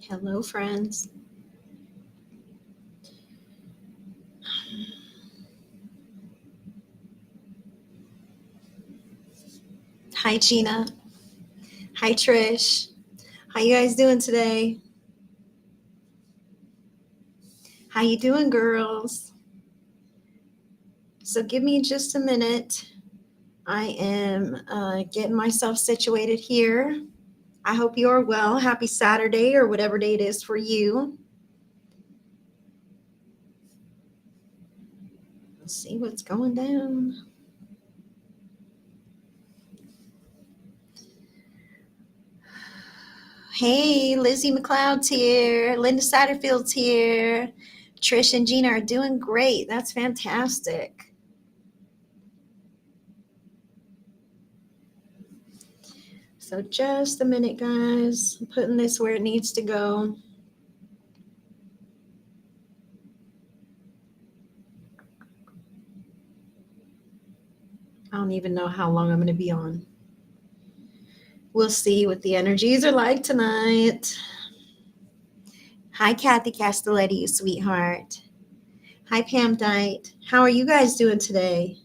Hello, friends. Hi, Gina. Hi, Trish. How you guys doing today? How you doing, girls? So give me just a minute. I am getting myself situated here. I hope you are well. Happy Saturday or whatever day it is for you. Let's see what's going down. Hey, Lizzie McLeod's here. Linda Satterfield's here. Trish and Gina are doing great. That's fantastic. So just a minute, guys. I'm putting this where it needs to go. I don't even know how long I'm going to be on. We'll see what the energies are like tonight. Hi, Kathy Castelletti, you sweetheart. Hi, Pam Dite. How are you guys doing today?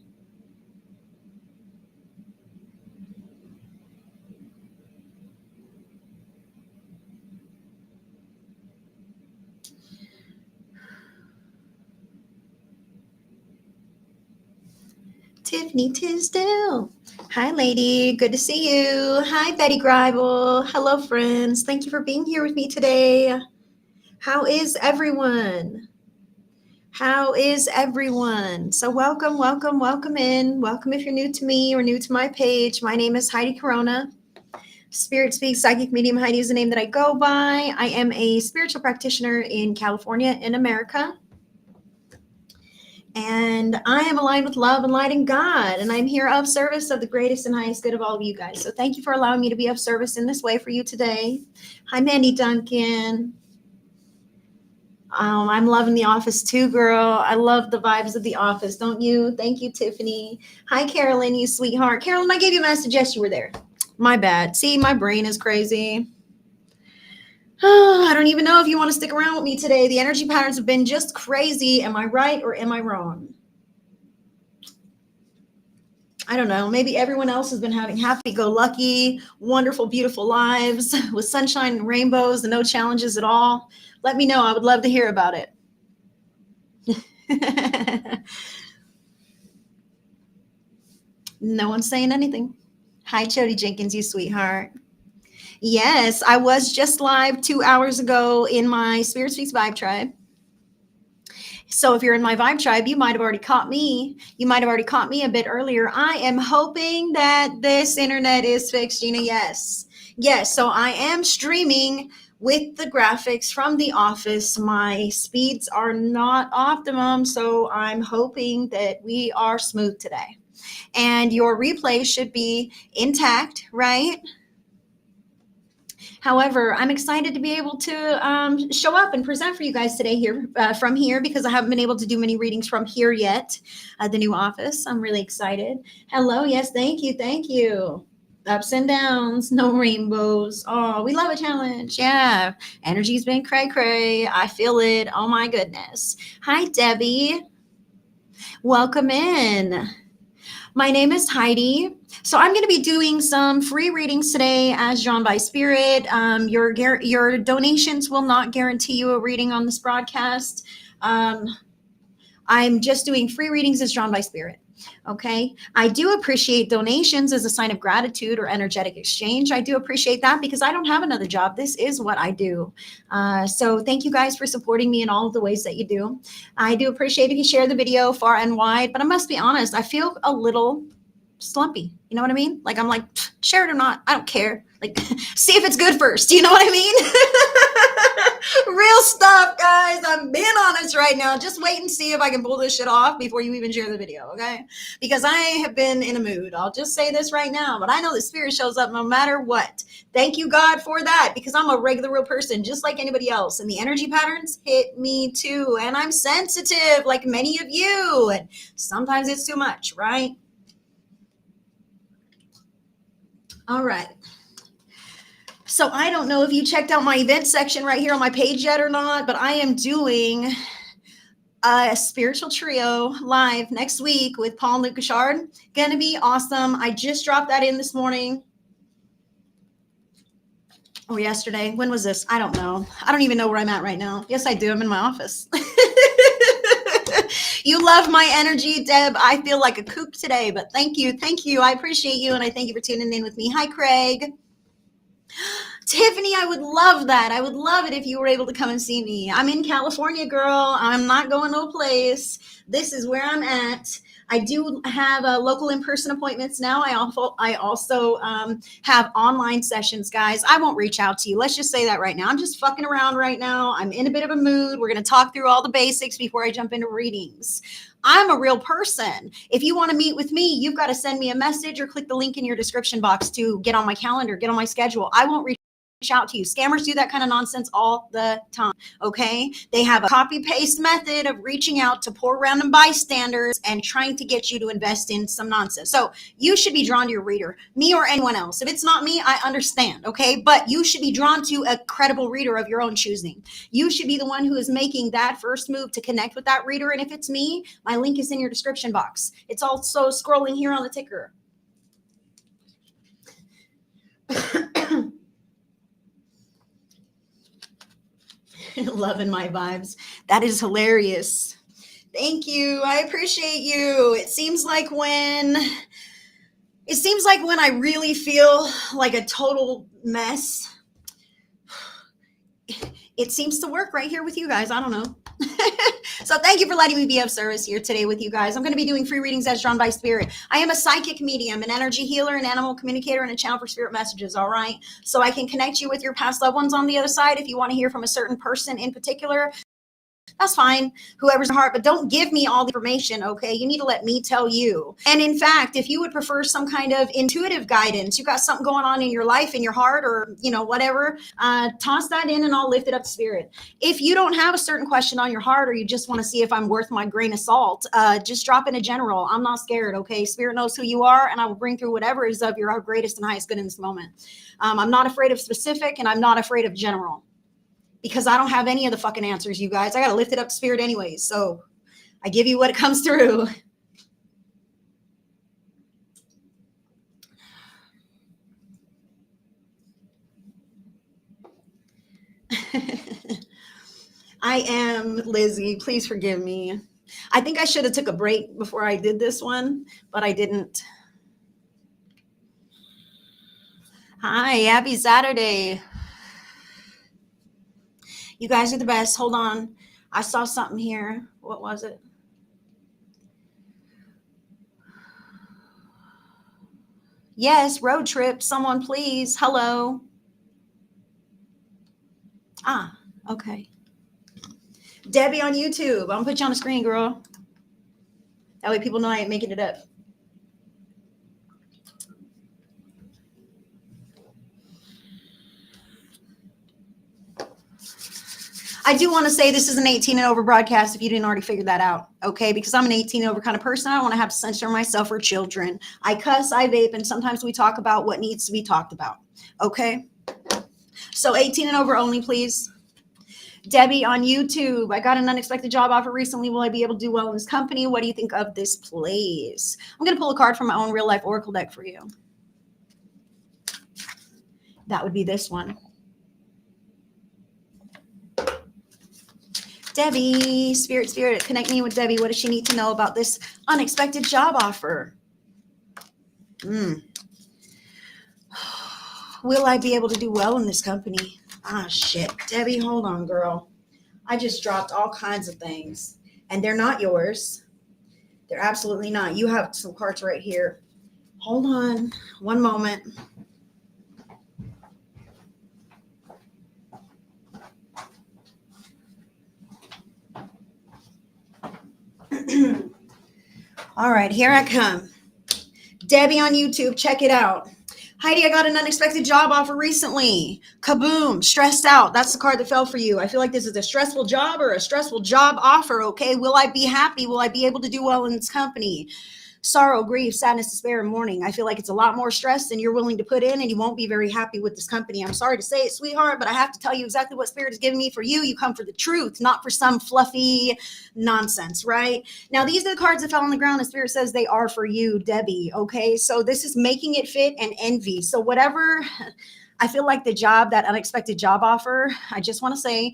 Tiffany Tisdale. Hi, lady. Good to see you. Hi, Betty Greibel. Hello, friends. Thank you for being here with me today. How is everyone? How is everyone? So welcome, welcome, welcome in. Welcome if you're new to me or new to my page. My name is Heidi Corona. Spirit Speaks Psychic Medium Heidi is the name that I go by. I am a spiritual practitioner in California in America. And I am aligned with love and light and God. And I'm here of service of the greatest and highest good of all of you guys. So thank you for allowing me to be of service in this way for you today. Hi, Mandy Duncan. I'm loving The Office too, girl. I love the vibes of The Office, don't you? Thank you, Tiffany. Hi, Carolyn, you sweetheart. Carolyn, I gave you a message. Yes, you were there. My bad. See, my brain is crazy. I don't even know if you want to stick around with me today. The energy patterns have been just crazy. Am I right or am I wrong? I don't know. Maybe everyone else has been having happy-go-lucky, wonderful, beautiful lives with sunshine and rainbows and no challenges at all. Let me know. I would love to hear about it. No one's saying anything. Hi, Jody Jenkins, you sweetheart. Yes, I was just live 2 hours ago in my Spirit Speaks Vibe Tribe. So if you're in my Vibe Tribe, you might have already caught me. You might have already caught me a bit earlier. I am hoping that this internet is fixed, Gina. Yes. Yes. So I am streaming with the graphics from The Office. My speeds are not optimum. So I'm hoping that we are smooth today. And your replay should be intact, right? However, I'm excited to be able to show up and present for you guys today here from here because I haven't been able to do many readings from here yet, the new office. I'm really excited. Hello. Yes. Thank you. Thank you. Ups and downs, no rainbows. Oh, we love a challenge. Yeah. Energy's been cray cray. I feel it. Oh my goodness. Hi, Debbie. Welcome in. My name is Heidi. So I'm going to be doing some free readings today as drawn by spirit. Your donations will not guarantee you a reading on this broadcast. I'm just doing free readings as drawn by spirit. Okay. I do appreciate donations as a sign of gratitude or energetic exchange. I do appreciate that because I don't have another job. This is what I do. So thank you guys for supporting me in all of the ways that you do. I do appreciate if you share the video far and wide, but I must be honest, I feel a little slumpy. You know what I mean? Like I'm like, share it or not, I don't care. Like, see if it's good first. You know what I mean? Real stuff, guys. I'm being honest right now. Just wait and see if I can pull this shit off before you even share the video, okay? Because I have been in a mood. I'll just say this right now, but I know the spirit shows up no matter what. Thank you, God, for that, because I'm a regular real person, just like anybody else. And the energy patterns hit me too. And I'm sensitive, like many of you. And sometimes it's too much, right? All right. So I don't know if you checked out my event section right here on my page yet or not, but I am doing a spiritual trio live next week with Paul and Luke Gashard. Gonna be awesome. I just dropped that in this morning. Or yesterday. When was this? I don't know. I don't even know where I'm at right now. Yes, I do. I'm in my office. You love my energy, Deb. I feel like a kook today, but thank you. Thank you. I appreciate you, and I thank you for tuning in with me. Hi, Craig. Tiffany, I would love that. I would love it if you were able to come and see me. I'm in California, girl. I'm not going no place. This is where I'm at. I do have local in-person appointments now. I also have online sessions, guys. I won't reach out to you. Let's just say that right now. I'm just fucking around right now. I'm in a bit of a mood. We're going to talk through all the basics before I jump into readings. I'm a real person. If you want to meet with me, you've got to send me a message or click the link in your description box to get on my calendar, get on my schedule. I won't reach out to you. Scammers do that kind of nonsense all the time. Okay. They have a copy paste method of reaching out to poor random bystanders and trying to get you to invest in some nonsense. So you should be drawn to your reader, me or anyone else. If it's not me, I understand. Okay. But you should be drawn to a credible reader of your own choosing. You should be the one who is making that first move to connect with that reader. And if it's me, my link is in your description box. It's also scrolling here on the ticker. Loving my vibes. That is hilarious. Thank you. I appreciate you. It seems like when I really feel like a total mess, it seems to work right here with you guys. I don't know. So thank you for letting me be of service here today with you guys. I'm going to be doing free readings as drawn by spirit. I am a psychic medium, an energy healer, an animal communicator, and a channel for spirit messages. All right. So I can connect you with your past loved ones on the other side. If you want to hear from a certain person in particular, that's fine, whoever's in heart, but don't give me all the information, okay? You need to let me tell you. And in fact, if you would prefer some kind of intuitive guidance, you got something going on in your life, in your heart, or, whatever, toss that in and I'll lift it up to spirit. If you don't have a certain question on your heart or you just want to see if I'm worth my grain of salt, just drop in a general. I'm not scared, okay? Spirit knows who you are, and I will bring through whatever is of your greatest and highest good in this moment. I'm not afraid of specific, and I'm not afraid of general. Because I don't have any of the fucking answers, you guys. I got to lift it up to spirit anyways. So I give you what comes through. I am Lizzie. Please forgive me. I think I should have took a break before I did this one, but I didn't. Hi, happy Saturday. You guys are the best. Hold on. I saw something here. What was it? Yes, road trip. Someone please. Hello. Ah, okay. Debbie on YouTube. I'm going to put you on the screen, girl. That way people know I ain't making it up. I do want to say this is an 18 and over broadcast if you didn't already figure that out, okay? Because I'm an 18 and over kind of person. I don't want to have to censor myself for children. I cuss, I vape, and sometimes we talk about what needs to be talked about, okay? So 18 and over only, please. Debbie on YouTube. I got an unexpected job offer recently. Will I be able to do well in this company? What do you think of this place? I'm going to pull a card from my own real life oracle deck for you. That would be this one. Debbie, spirit, connect me with Debbie. What does she need to know about this unexpected job offer? Will I be able to do well in this company? Ah, shit. Debbie, hold on, girl. I just dropped all kinds of things, and they're not yours. They're absolutely not. You have some cards right here. Hold on one moment. All right, here I come. Debbie on YouTube, check it out. Heidi, I got an unexpected job offer recently. Kaboom, stressed out. That's the card that fell for you. I feel like this is a stressful job or a stressful job offer, okay? Will I be happy? Will I be able to do well in this company? sorrow, grief, sadness, despair, and mourning. I feel like it's a lot more stress than you're willing to put in, and you won't be very happy with this company. I'm sorry to say it, sweetheart, but I have to tell you exactly what Spirit is giving me for you. You come for the truth, not for some fluffy nonsense, right? Now, these are the cards that fell on the ground, and Spirit says they are for you, Debbie, okay? So this is making it fit and envy. So whatever, I feel like the job, that unexpected job offer, I just want to say,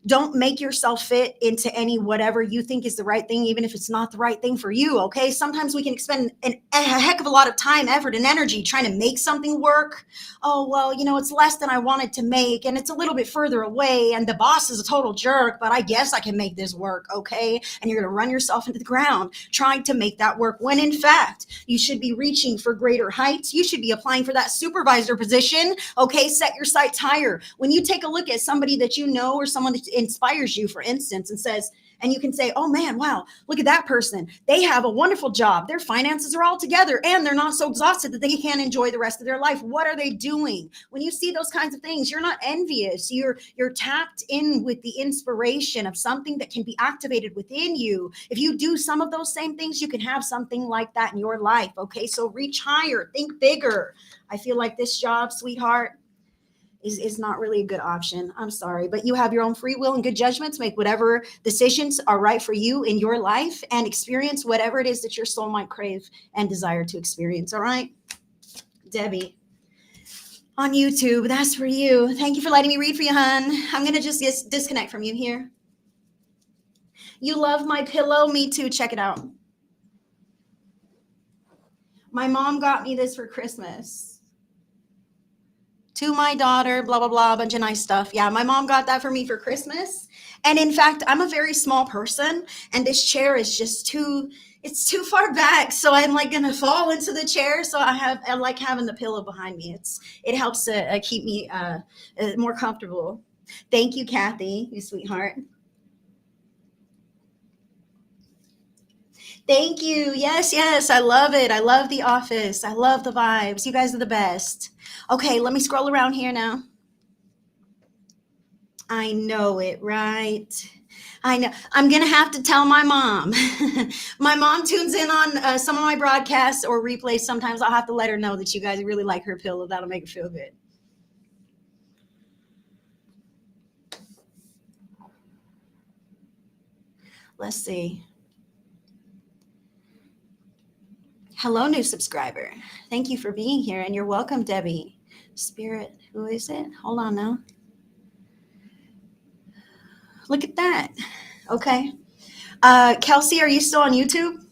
don't make yourself fit into any whatever you think is the right thing, even if it's not the right thing for you, okay? Sometimes we can expend a heck of a lot of time, effort, and energy trying to make something work. Oh, well, it's less than I wanted to make, and it's a little bit further away, and the boss is a total jerk, but I guess I can make this work, okay? And you're going to run yourself into the ground trying to make that work, when in fact, you should be reaching for greater heights. You should be applying for that supervisor position, okay? Set your sights higher. When you take a look at somebody that you know, or someone that inspires you, for instance, and says, and you can say, oh man, wow, look at that person. They have a wonderful job. Their finances are all together, and they're not so exhausted that they can't enjoy the rest of their life. What are they doing? When you see those kinds of things, you're not envious. You're tapped in with the inspiration of something that can be activated within you. If you do some of those same things, you can have something like that in your life. Okay, so reach higher, think bigger. I feel like this job, sweetheart, is not really a good option. I'm sorry, but you have your own free will and good judgment to make whatever decisions are right for you in your life, and experience whatever it is that your soul might crave and desire to experience. All right, Debbie on YouTube, that's for you. Thank you for letting me read for you, hun. I'm going to just disconnect from you here. You love my pillow? Me too. Check it out. My mom got me this for Christmas. To my daughter, blah, blah, blah, a bunch of nice stuff. Yeah, my mom got that for me for Christmas. And in fact, I'm a very small person, and this chair is just it's too far back. So I'm like going to fall into the chair. So I like having the pillow behind me. It helps keep me more comfortable. Thank you, Kathy, you sweetheart. Thank you. Yes. I love it. I love the office. I love the vibes. You guys are the best. Okay, let me scroll around here now. I know it, right? I know. I'm going to have to tell my mom. My mom tunes in on some of my broadcasts or replays. Sometimes I'll have to let her know that you guys really like her pillow. That'll make her feel good. Let's see. Hello, new subscriber. Thank you for being here, and you're welcome, Debbie. Spirit, who is it? Hold on now. Look at that. Okay. Kelsey, are you still on YouTube?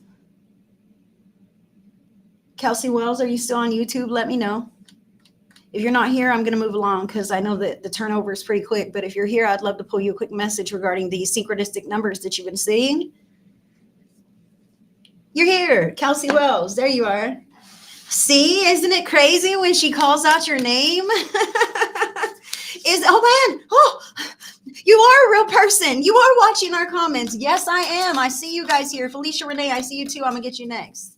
Kelsey Wells, are you still on YouTube? Let me know. If you're not here, I'm going to move along because I know that the turnover is pretty quick. But if you're here, I'd love to pull you a quick message regarding the synchronistic numbers that you've been seeing. You're here, Kelsey Wells. There you are. See, isn't it crazy when she calls out your name? Oh man, you are a real person. You are watching our comments. Yes, I am. I see you guys here. Felicia Renee, I see you too. I'm gonna get you next.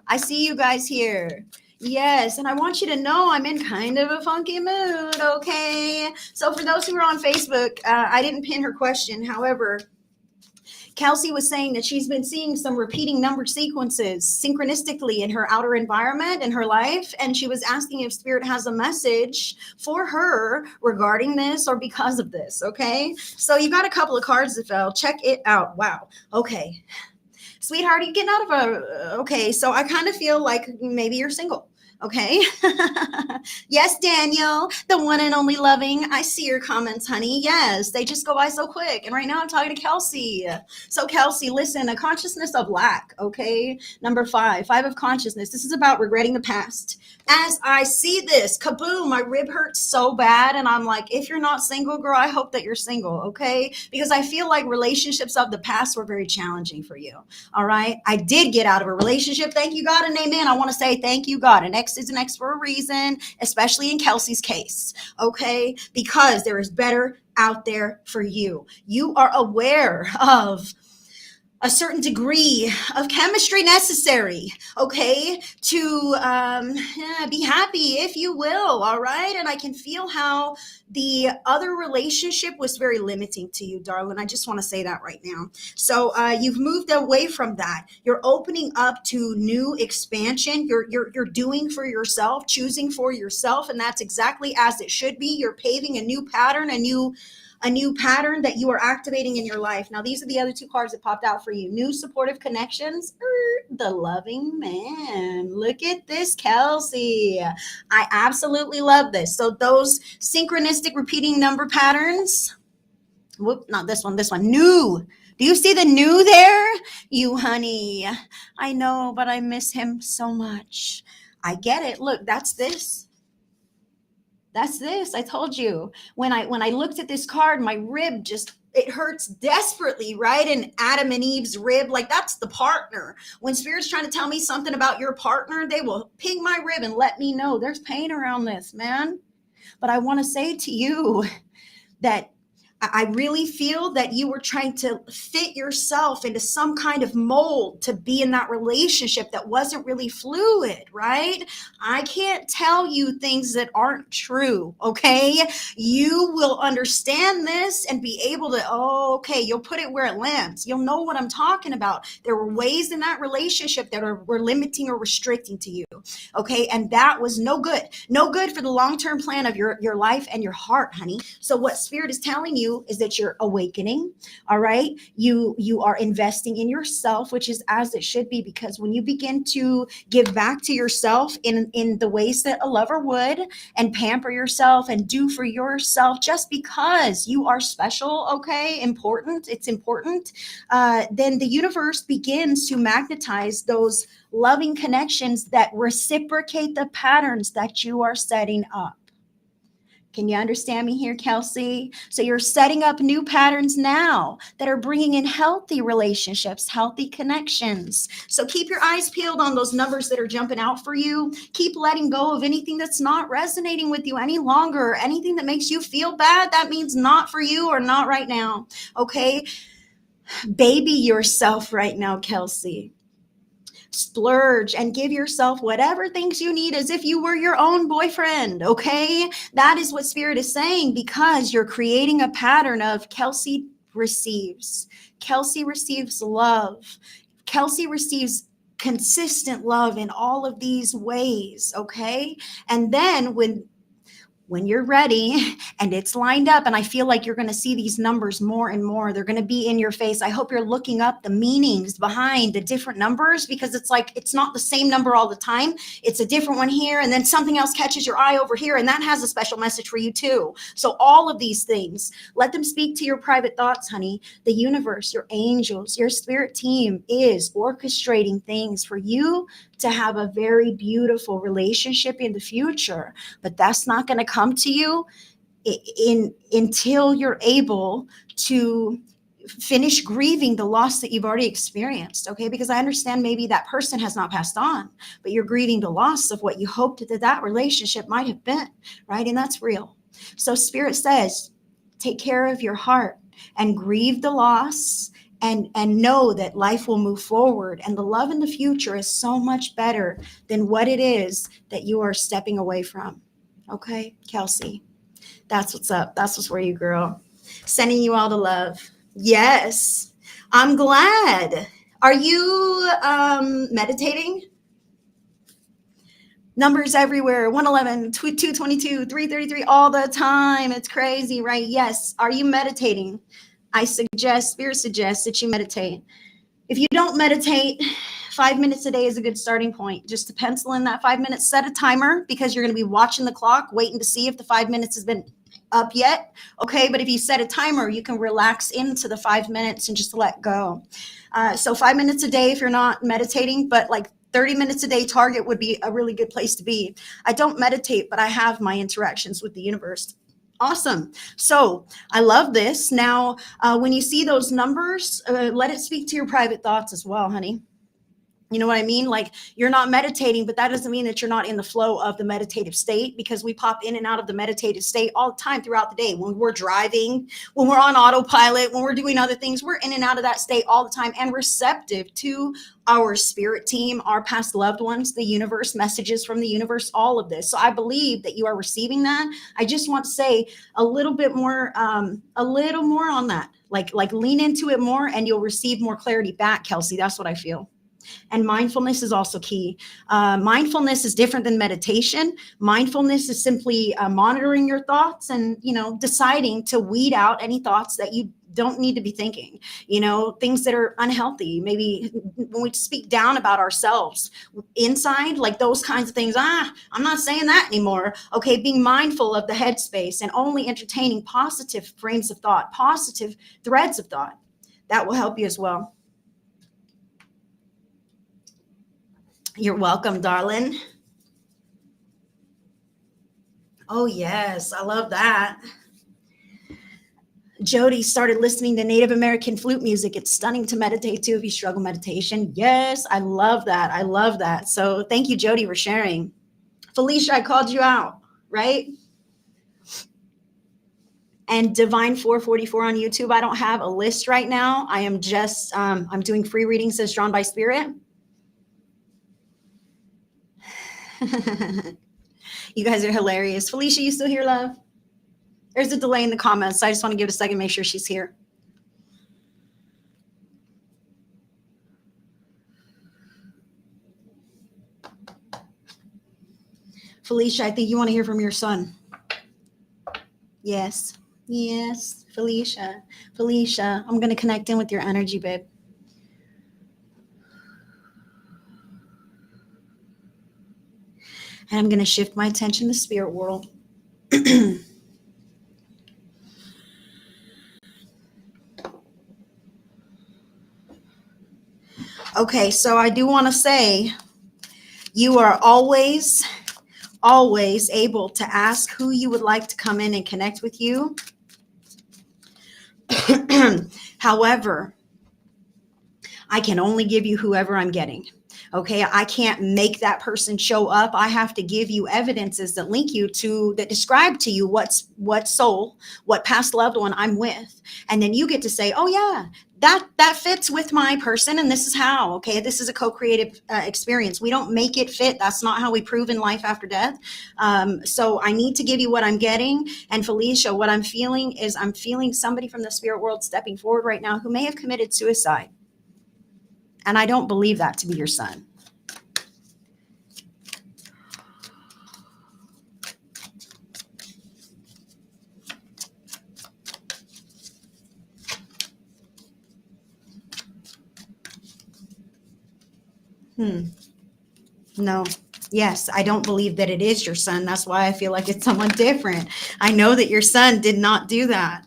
I see you guys here. Yes, and I want you to know I'm in kind of a funky mood, okay? So for those who are on Facebook, I didn't pin her question. However, Kelsey was saying that she's been seeing some repeating number sequences synchronistically in her outer environment in her life. And she was asking if Spirit has a message for her regarding this or because of this. Okay. So you got a couple of cards that fell. Check it out. Wow. Okay. Sweetheart, you getting out of okay. So I kind of feel like maybe you're single. Okay. Yes, Daniel, the one and only loving. I see your comments, honey. Yes, they just go by so quick. And right now I'm talking to Kelsey. So Kelsey, listen, a consciousness of lack. Okay. Number 5 of consciousness. This is about regretting the past. As I see this, kaboom, my rib hurts so bad. And I'm like, if you're not single, girl, I hope that you're single. Okay. Because I feel like relationships of the past were very challenging for you. All right. I did get out of a relationship. Thank you, God, and amen. I want to say thank you, God. An ex is an ex for a reason, especially in Kelsey's case. Okay. Because there is better out there for you. You are aware of a certain degree of chemistry necessary, okay, to be happy, if you will. All right. And I can feel how the other relationship was very limiting to you, darling. I just want to say that right now. So you've moved away from that. You're opening up to new expansion. You're doing for yourself, choosing for yourself, and that's exactly as it should be. You're paving a new pattern, a new pattern that you are activating in your life. Now, these are the other two cards that popped out for you. New supportive connections, the loving man. Look at this, Kelsey. I absolutely love this. So those synchronistic repeating number patterns, not this one, new. Do you see the new there? You honey, I know, but I miss him so much. I get it. Look, that's this. That's this. I told you when I looked at this card, my rib just, it hurts desperately, right? And Adam and Eve's rib, like that's the partner. When spirit's trying to tell me something about your partner, they will ping my rib and let me know there's pain around this, man. But I want to say to you that I really feel that you were trying to fit yourself into some kind of mold to be in that relationship that wasn't really fluid, right? I can't tell you things that aren't true, okay? You will understand this and be able to, oh, okay, you'll put it where it lands. You'll know what I'm talking about. There were ways in that relationship that were limiting or restricting to you, okay? And that was no good. No good for the long-term plan of your life and your heart, honey. So what spirit is telling you is that you're awakening. All right. You are investing in yourself, which is as it should be, because when you begin to give back to yourself in the ways that a lover would, and pamper yourself and do for yourself just because you are special, okay, important, it's important, then the universe begins to magnetize those loving connections that reciprocate the patterns that you are setting up. Can you understand me here, Kelsey? So you're setting up new patterns now that are bringing in healthy relationships, healthy connections. So keep your eyes peeled on those numbers that are jumping out for you. Keep letting go of anything that's not resonating with you any longer. Anything that makes you feel bad, that means not for you or not right now. Okay? Baby yourself right now, Kelsey. Splurge and give yourself whatever things you need as if you were your own boyfriend, okay? That is what spirit is saying, because you're creating a pattern of Kelsey receives. Kelsey receives love. Kelsey receives consistent love in all of these ways, okay? And then when you're ready and it's lined up, and I feel like you're going to see these numbers more and more, they're going to be in your face. I hope you're looking up the meanings behind the different numbers, because it's like, it's not the same number all the time. It's a different one here, and then something else catches your eye over here, and that has a special message for you too. So all of these things, let them speak to your private thoughts, honey. The universe, your angels, your spirit team is orchestrating things for you to have a very beautiful relationship in the future. But that's not going to come to you until you're able to finish grieving the loss that you've already experienced, okay? Because I understand maybe that person has not passed on, but you're grieving the loss of what you hoped that relationship might have been, right? And that's real. So spirit says, take care of your heart and grieve the loss, and know that life will move forward, and the love in the future is so much better than what it is that you are stepping away from. Okay, Kelsey, that's what's up. That's what's where you, girl. Sending you all the love. Yes, I'm glad. Are you meditating? Numbers everywhere, 111, 222, 333, all the time. It's crazy, right? Yes. Are you meditating? Spirit suggests that you meditate. If you don't meditate, 5 minutes a day is a good starting point. Just to pencil in that 5 minutes, set a timer, because you're going to be watching the clock, waiting to see if the 5 minutes has been up yet. Okay. But if you set a timer, you can relax into the 5 minutes and just let go. So 5 minutes a day if you're not meditating, but like 30 minutes a day target would be a really good place to be. I don't meditate, but I have my interactions with the universe. Awesome. So I love this. Now, when you see those numbers, let it speak to your private thoughts as well, honey. You know what I mean? Like, you're not meditating, but that doesn't mean that you're not in the flow of the meditative state, because we pop in and out of the meditative state all the time throughout the day. When we're driving, when we're on autopilot, when we're doing other things, we're in and out of that state all the time, and receptive to our spirit team, our past loved ones, the universe, messages from the universe, all of this. So I believe that you are receiving that. I just want to say a little bit more, a little more on that. Like lean into it more, and you'll receive more clarity back, Kelsey. That's what I feel. And mindfulness is also key. Mindfulness is different than meditation. Mindfulness is simply monitoring your thoughts and, deciding to weed out any thoughts that you don't need to be thinking, things that are unhealthy. Maybe when we speak down about ourselves inside, like those kinds of things, I'm not saying that anymore. Okay. Being mindful of the headspace and only entertaining positive frames of thought, positive threads of thought, that will help you as well. You're welcome, darling. Oh, yes. I love that. Jody started listening to Native American flute music. It's stunning to meditate to if you struggle meditation. Yes, I love that. I love that. So thank you, Jody, for sharing. Felicia, I called you out, right? And Divine 444 on YouTube. I don't have a list right now. I am just, I'm doing free readings as drawn by spirit. You guys are hilarious. Felicia, you still here, love? There's a delay in the comments, so I just want to give it a second, make sure she's here. Felicia, I think you want to hear from your son. Yes. Yes, Felicia. Felicia, I'm going to connect in with your energy, babe. And I'm going to shift my attention to the spirit world. Okay, so I do want to say you are always able to ask who you would like to come in and connect with you. However, I can only give you whoever I'm getting. Okay, I can't make that person show up. I have to give you evidences that link you to, that describe to you what soul, what past loved one I'm with. And then you get to say, oh yeah, that fits with my person, and this is how. Okay, this is a co-creative experience. We don't make it fit. That's not how we prove in life after death. So I need to give you what I'm getting. And Felicia, what I'm feeling is I'm feeling somebody from the spirit world stepping forward right now who may have committed suicide. And I don't believe that to be your son. No. Yes, I don't believe that it is your son. That's why I feel like it's someone different. I know that your son did not do that.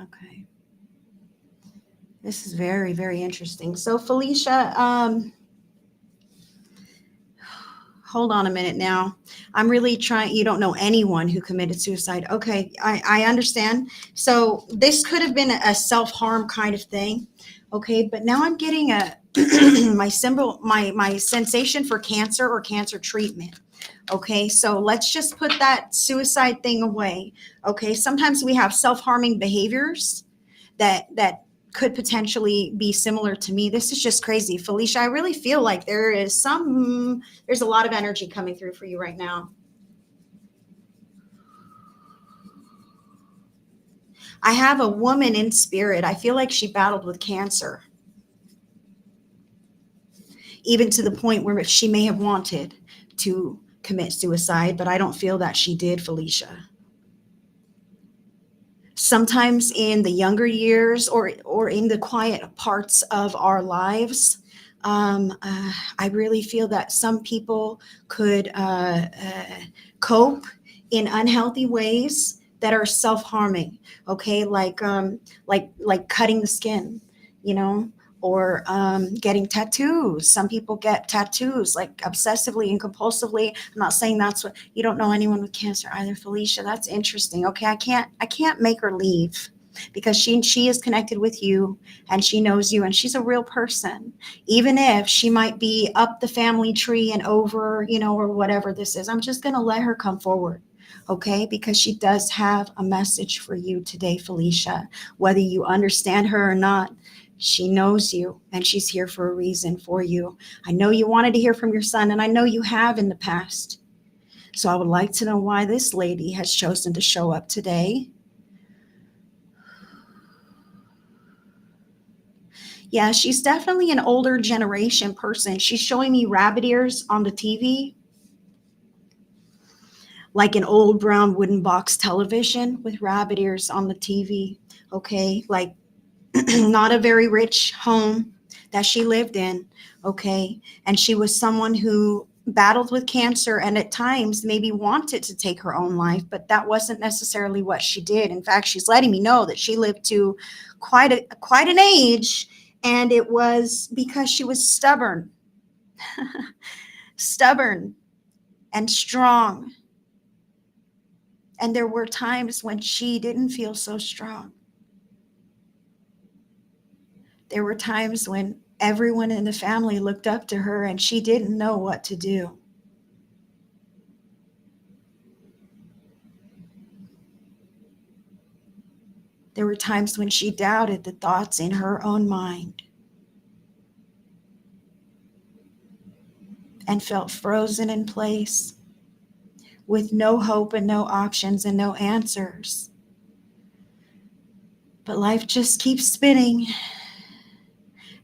Okay. This is very, very interesting. So Felicia, hold on a minute now. I'm really trying, you don't know anyone who committed suicide. Okay, I understand. So this could have been a self-harm kind of thing. Okay, but now I'm getting my sensation for cancer or cancer treatment. Okay, so let's just put that suicide thing away. Okay, sometimes we have self-harming behaviors that could potentially be similar to me. This is just crazy. Felicia, I really feel like there's a lot of energy coming through for you right now. I have a woman in spirit. I feel like she battled with cancer, even to the point where she may have wanted to commit suicide, but I don't feel that she did, Felicia. Sometimes in the younger years or in the quiet parts of our lives, I really feel that some people could cope in unhealthy ways that are self-harming. Okay, like cutting the skin, or getting tattoos. Some people get tattoos like obsessively and compulsively. I'm not saying that's what, you don't know anyone with cancer either, Felicia. That's interesting. Okay, I can't make her leave because she is connected with you and she knows you and she's a real person. Even if she might be up the family tree and over, or whatever this is, I'm just going to let her come forward. Okay, because she does have a message for you today, Felicia. Whether you understand her or not, she knows you and she's here for a reason for you. I know you wanted to hear from your son, and I know you have in the past. So I would like to know why this lady has chosen to show up today. Yeah, she's definitely an older generation person. She's showing me rabbit ears on the TV, like an old brown wooden box television with rabbit ears on the TV. Okay, like not a very rich home that she lived in. Okay, and she was someone who battled with cancer and at times maybe wanted to take her own life, but that wasn't necessarily what she did. In fact, she's letting me know that she lived to quite an age, and it was because she was stubborn, stubborn and strong. And there were times when she didn't feel so strong. There were times when everyone in the family looked up to her and she didn't know what to do. There were times when she doubted the thoughts in her own mind and felt frozen in place with no hope and no options and no answers. But life just keeps spinning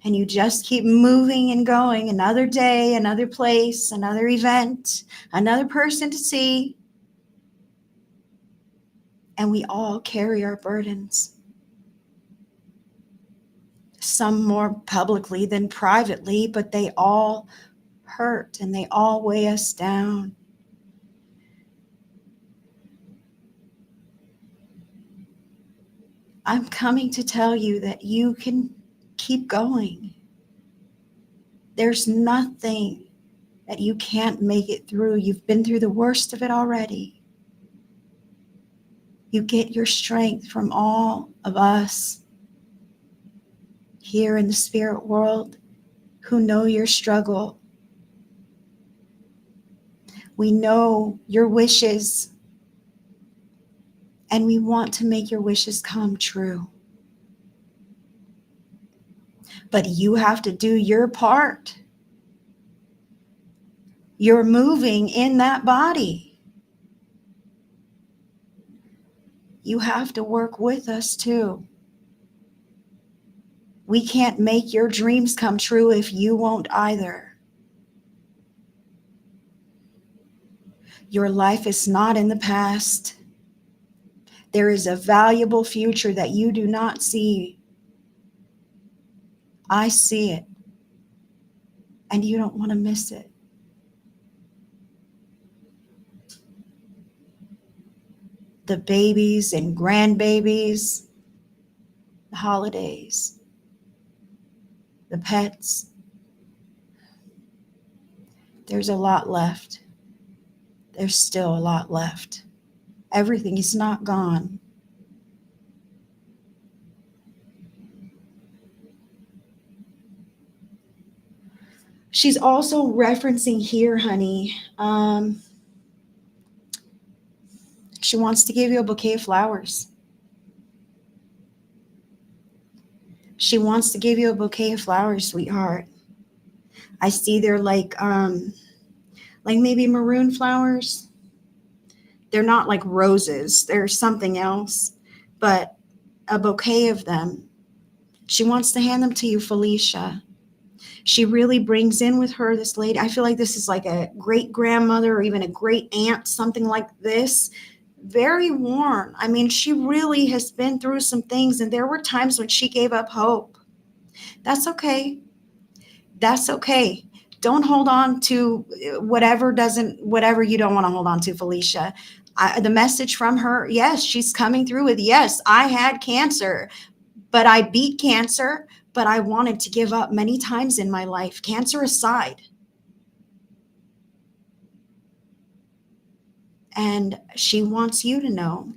and you just keep moving and going. Another day, another place, another event, another person to see. And we all carry our burdens. Some more publicly than privately, but they all hurt and they all weigh us down. I'm coming to tell you that you can keep going. There's nothing that you can't make it through. You've been through the worst of it already. You get your strength from all of us here in the spirit world who know your struggle. We know your wishes, and we want to make your wishes come true. But you have to do your part. You're moving in that body. You have to work with us too. We can't make your dreams come true if you won't either. Your life is not in the past. There is a valuable future that you do not see. I see it, and you don't want to miss it. The babies and grandbabies, the holidays, the pets. There's a lot left. There's still a lot left. Everything is not gone. She's also referencing here, honey. She wants to give you a bouquet of flowers. She wants to give you a bouquet of flowers, sweetheart. I see they're like maybe maroon flowers. They're not like roses. They're something else, but a bouquet of them. She wants to hand them to you, Felicia. She really brings in with her this lady. I feel like this is like a great grandmother or even a great aunt, something like this. Very worn. I mean, she really has been through some things, and there were times when she gave up hope. That's okay. That's okay. Don't hold on to whatever you don't want to hold on to, Felicia. The message from her, yes, she's coming through with, yes, I had cancer, but I beat cancer, but I wanted to give up many times in my life, cancer aside. And she wants you to know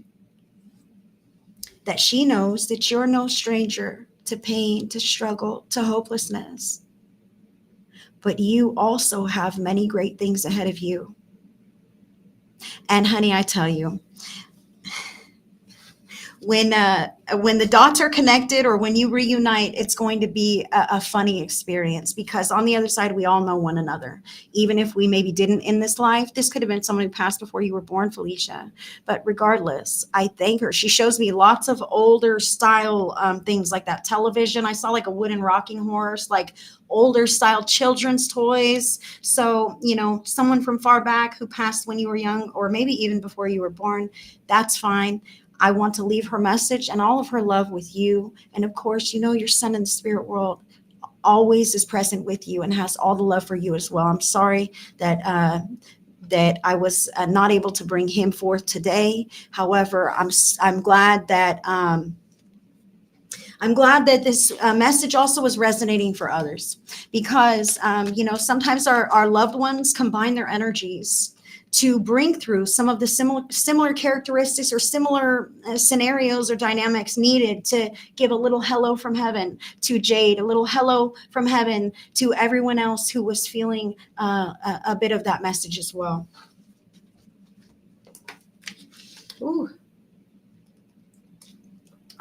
that she knows that you're no stranger to pain, to struggle, to hopelessness. But you also have many great things ahead of you. And honey, I tell you, when the dots are connected or when you reunite, it's going to be a funny experience, because on the other side, we all know one another. Even if we maybe didn't in this life, this could have been someone who passed before you were born, Felicia. But regardless, I thank her. She shows me lots of older style things like that television. I saw like a wooden rocking horse, like older style children's toys. So, someone from far back who passed when you were young, or maybe even before you were born, that's fine. I want to leave her message and all of her love with you. And of course, your son in the spirit world always is present with you and has all the love for you as well. I'm sorry that I was not able to bring him forth today. However, I'm glad that this message also was resonating for others, because sometimes our loved ones combine their energies to bring through some of the similar characteristics or similar scenarios or dynamics needed to give a little hello from heaven to Jade, a little hello from heaven to everyone else who was feeling a bit of that message as well. Ooh.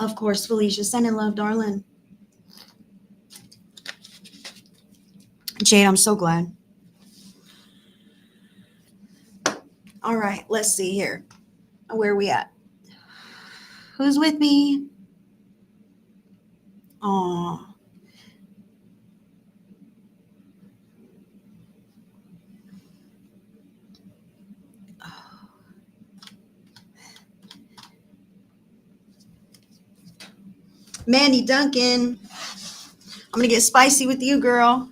Of course, Felicia, send in love, darling. Jade, I'm so glad. All right, let's see here. Where are we at? Who's with me? Oh, Mandy Duncan. I'm going to get spicy with you, girl.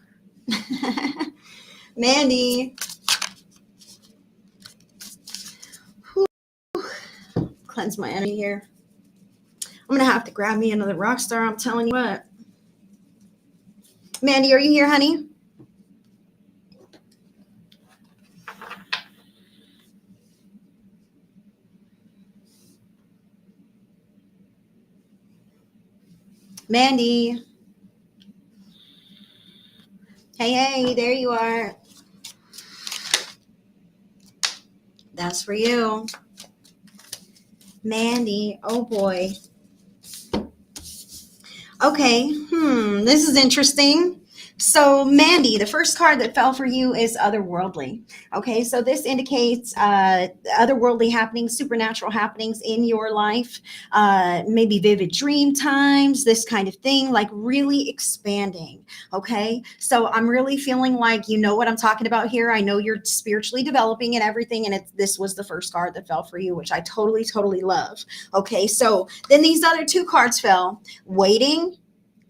Mandy. Whew. Cleanse my energy here. I'm going to have to grab me another rock star. I'm telling you what. Mandy, are you here, honey? Mandy. Hey, there you are. That's for you. Mandy, oh boy. Okay, this is interesting. So Mandy, the first card that fell for you is otherworldly. Okay, so this indicates otherworldly happenings, supernatural happenings in your life, maybe vivid dream times, this kind of thing, like really expanding. Okay, so I'm really feeling like you know what I'm talking about here. I know you're spiritually developing and everything, and this was the first card that fell for you, which I totally, totally love. Okay, so then these other two cards fell, waiting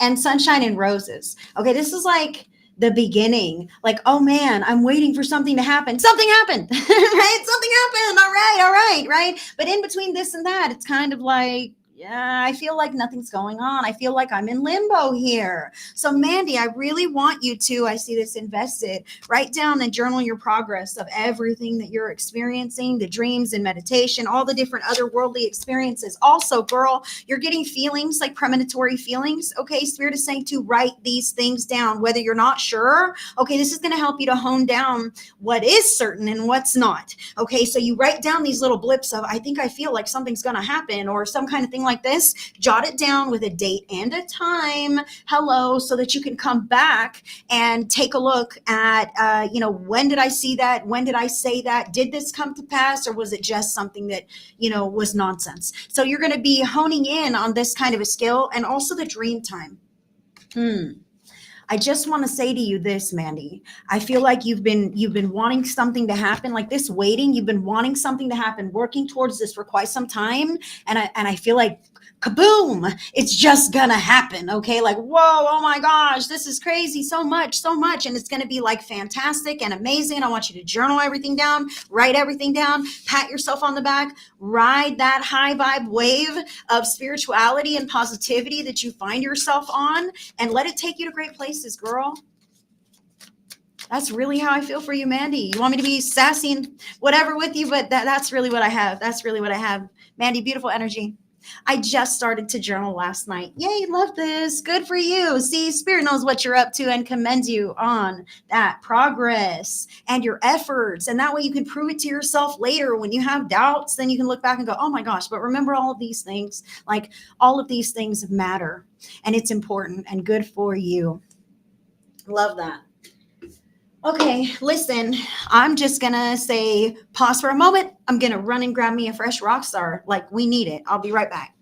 and sunshine and roses. Okay, this is like the beginning. Like, oh man, I'm waiting for something to happen. Something happened, right? Something happened. All right, right? But in between this and that, it's kind of like, yeah, I feel like nothing's going on. I feel like I'm in limbo here. So Mandy, I really want you to, I see this invested, write down and journal your progress of everything that you're experiencing, the dreams and meditation, all the different otherworldly experiences. Also, girl, you're getting feelings like premonitory feelings. Okay, Spirit is saying to write these things down, whether you're not sure. Okay, this is going to help you to hone down what is certain and what's not. Okay, so you write down these little blips of, I think I feel like something's going to happen, or some kind of thing like this. Jot it down with a date and a time. Hello, so that you can come back and take a look at, when did I see that? When did I say that? Did this come to pass, or was it just something that, was nonsense? So you're going to be honing in on this kind of a skill, and also the dream time. I just want to say to you this, Mandy. I feel like you've been wanting something to happen, like this waiting. You've been wanting something to happen, working towards this for quite some time. And I feel like kaboom, it's just gonna happen. Okay. Like, whoa, oh my gosh, this is crazy. So much, so much. And it's gonna be like fantastic and amazing. I want you to journal everything down, write everything down, pat yourself on the back, ride that high vibe wave of spirituality and positivity that you find yourself on, and let it take you to great places, girl. That's really how I feel for you, Mandy. You want me to be sassy and whatever with you, but that's really what I have. That's really what I have. Mandy, beautiful energy. I just started to journal last night. Yay, love this. Good for you. See, Spirit knows what you're up to and commends you on that progress and your efforts. And that way you can prove it to yourself later when you have doubts. Then you can look back and go, oh my gosh, but remember all of these things. Like all of these things matter and it's important and good for you. Love that. Okay, listen, I'm just going to say pause for a moment. I'm going to run and grab me a fresh rock star. Like we need it. I'll be right back.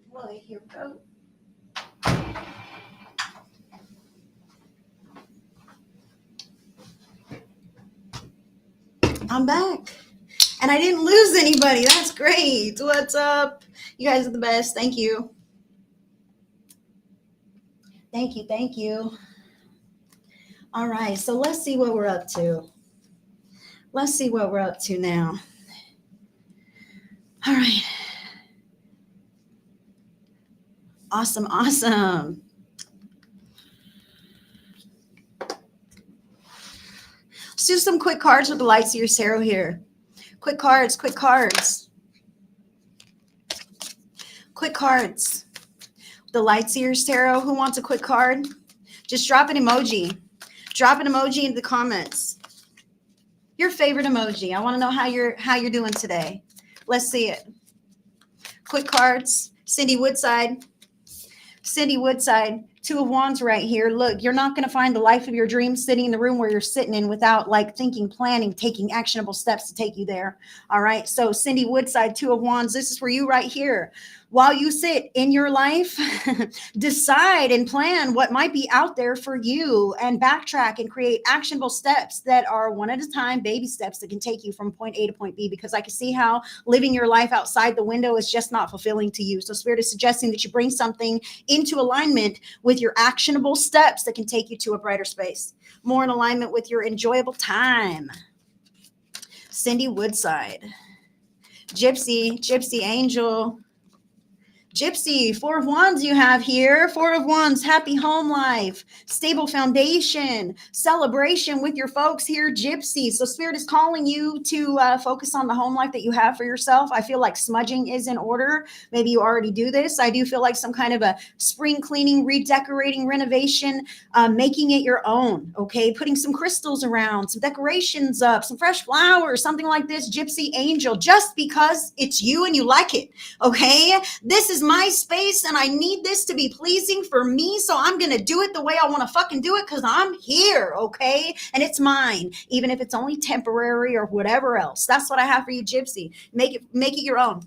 Well, here we go. I'm back. And I didn't lose anybody. That's great. What's up? You guys are the best. Thank you. Thank you. Thank you. All right. So let's see what we're up to. Let's see what we're up to now. All right. Awesome. Awesome. Let's do some quick cards with the Light Seers Tarot here. Quick cards, quick cards. Quick cards. The Light Seers Tarot. Who wants a quick card? Just drop an emoji. Drop an emoji in the comments. Your favorite emoji. I want to know how you're doing today. Let's see it. Quick cards. Cindy Woodside. Cindy Woodside. Two of Wands right here. Look, you're not going to find the life of your dreams sitting in the room where you're sitting in without like thinking, planning, taking actionable steps to take you there. All right. So Cindy Woodside, Two of Wands. This is for you right here. While you sit in your life, decide and plan what might be out there for you and backtrack and create actionable steps that are one at a time, baby steps that can take you from point A to point B, because I can see how living your life outside the window is just not fulfilling to you. So Spirit is suggesting that you bring something into alignment with your actionable steps that can take you to a brighter space, more in alignment with your enjoyable time. Cindy Woodside. Gypsy Angel. Gypsy, Four of Wands you have here. Four of Wands, happy home life, stable foundation, celebration with your folks here, Gypsy. So Spirit is calling you to focus on the home life that you have for yourself. I feel like smudging is in order. Maybe you already do this. I do feel like some kind of a spring cleaning, redecorating, renovation, making it your own, okay? Putting some crystals around, some decorations up, some fresh flowers, something like this, Gypsy Angel, just because it's you and you like it, okay? This is my space and I need this to be pleasing for me, so I'm gonna do it the way I want to fucking do it because I'm here, okay? And it's mine, even if it's only temporary or whatever else. That's what I have for you, Gypsy. Make it your own.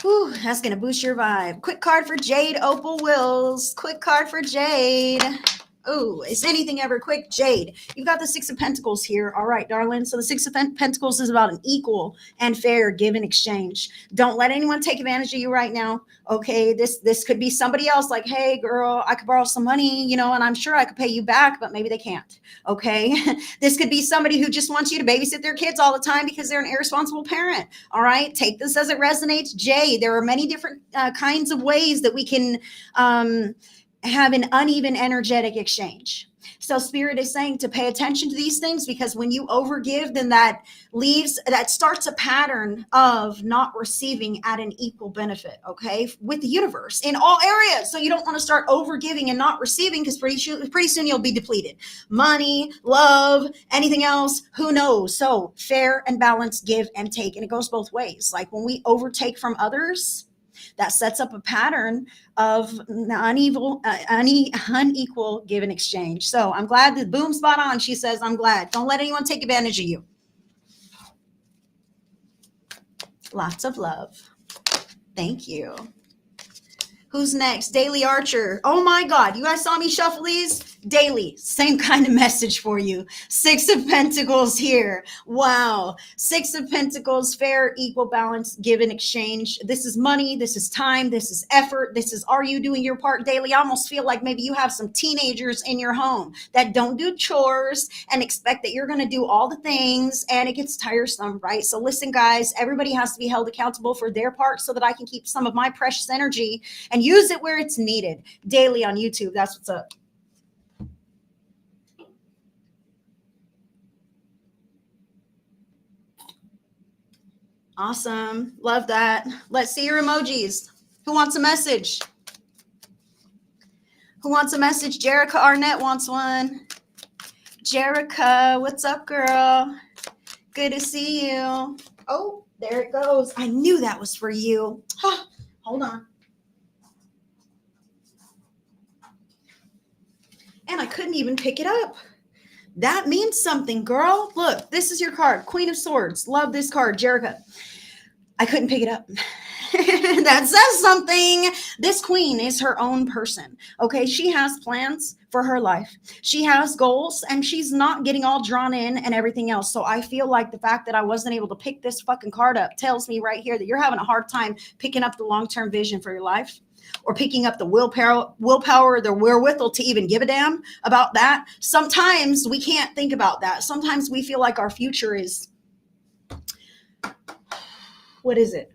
Whew, that's gonna boost your vibe. Quick card for Jade Opal Wills. Quick card for Jade. Oh, is anything ever quick? Jade, you've got the Six of Pentacles here. All right, darling. So the Six of Pentacles is about an equal and fair give and exchange. Don't let anyone take advantage of you right now. Okay, this could be somebody else like, hey, girl, I could borrow some money, you know, and I'm sure I could pay you back, but maybe they can't. Okay, this could be somebody who just wants you to babysit their kids all the time because they're an irresponsible parent. All right, take this as it resonates. Jade, there are many different kinds of ways that we can have an uneven energetic exchange. So Spirit is saying to pay attention to these things, because when you overgive, then that starts a pattern of not receiving at an equal benefit, okay, with the universe in all areas. So you don't want to start overgiving and not receiving, because pretty soon you'll be depleted. Money, love, anything else, who knows? So fair and balanced give and take. And it goes both ways. Like when we overtake from others, that sets up a pattern of unequal give and exchange. So I'm glad that boom, spot on. She says, I'm glad. Don't let anyone take advantage of you. Lots of love. Thank you. Who's next? Daily Archer. Oh my God. You guys saw me shuffle these? Daily. Same kind of message for you. Six of Pentacles here. Wow. Six of Pentacles, fair, equal, balance, give and exchange. This is money. This is time. This is effort. This is, are you doing your part daily? I almost feel like maybe you have some teenagers in your home that don't do chores and expect that you're going to do all the things, and it gets tiresome, right? So listen, guys, everybody has to be held accountable for their part so that I can keep some of my precious energy and use it where it's needed. Daily on YouTube. That's what's up. Awesome. Love that. Let's see your emojis. Who wants a message? Who wants a message? Jerica Arnett wants one. Jerica, what's up, girl? Good to see you. Oh, there it goes. I knew that was for you. Huh, hold on. And I couldn't even pick it up. That means something, girl. Look, this is your card. Queen of Swords. Love this card, Jerica. I couldn't pick it up. That says something. This queen is her own person. Okay, she has plans for her life. She has goals, and she's not getting all drawn in and everything else. So I feel like the fact that I wasn't able to pick this fucking card up tells me right here that you're having a hard time picking up the long-term vision for your life, or picking up the willpower, the wherewithal to even give a damn about that. Sometimes we can't think about that. Sometimes we feel like our future is, what is it?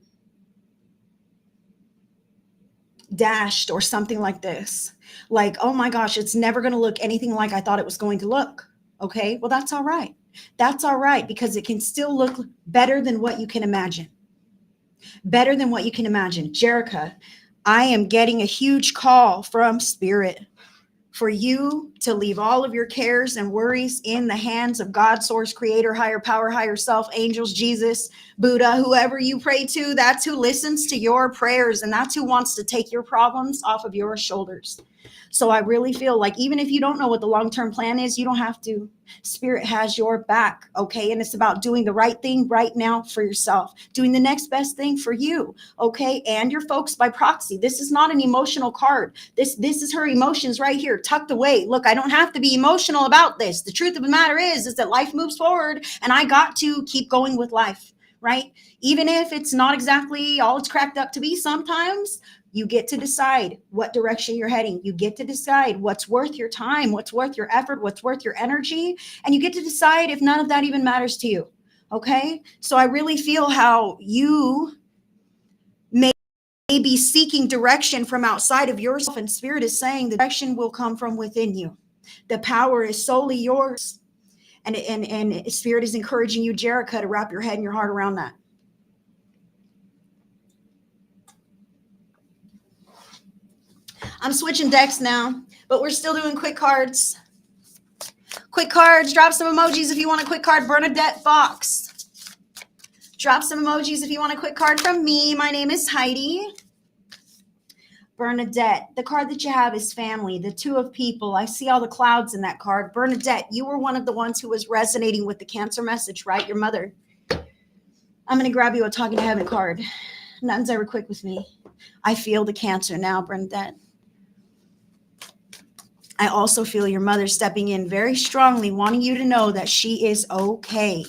Dashed or something like this. Like, oh my gosh, it's never going to look anything like I thought it was going to look. Okay, well, that's all right. That's all right, because it can still look better than what you can imagine. Better than what you can imagine. Jerica, I am getting a huge call from Spirit for you to leave all of your cares and worries in the hands of God, Source, Creator, Higher Power, Higher Self, angels, Jesus, Buddha, whoever you pray to. That's who listens to your prayers, and that's who wants to take your problems off of your shoulders. So I really feel like even if you don't know what the long-term plan is, you don't have to. Spirit has your back, okay? And it's about doing the right thing right now for yourself, doing the next best thing for you, okay? And your folks by proxy. This is not an emotional card. This is her emotions right here, tucked away. Look, I don't have to be emotional about this. The truth of the matter is that life moves forward, and I got to keep going with life, right? Even if it's not exactly all it's cracked up to be sometimes. You get to decide what direction you're heading. You get to decide what's worth your time, what's worth your effort, what's worth your energy. And you get to decide if none of that even matters to you. Okay? So I really feel how you may be seeking direction from outside of yourself, and Spirit is saying the direction will come from within you. The power is solely yours. And Spirit is encouraging you, Jerica, to wrap your head and your heart around that. I'm switching decks now, but we're still doing quick cards. Quick cards, drop some emojis if you want a quick card. Bernadette Fox. Drop some emojis if you want a quick card from me. My name is Heidi. Bernadette, the card that you have is family, the Two of People. I see all the clouds in that card. Bernadette, you were one of the ones who was resonating with the Cancer message, right? Your mother. I'm going to grab you a Talking to Heaven card. Nothing's ever quick with me. I feel the Cancer now, Bernadette. I also feel your mother stepping in very strongly, wanting you to know that she is okay.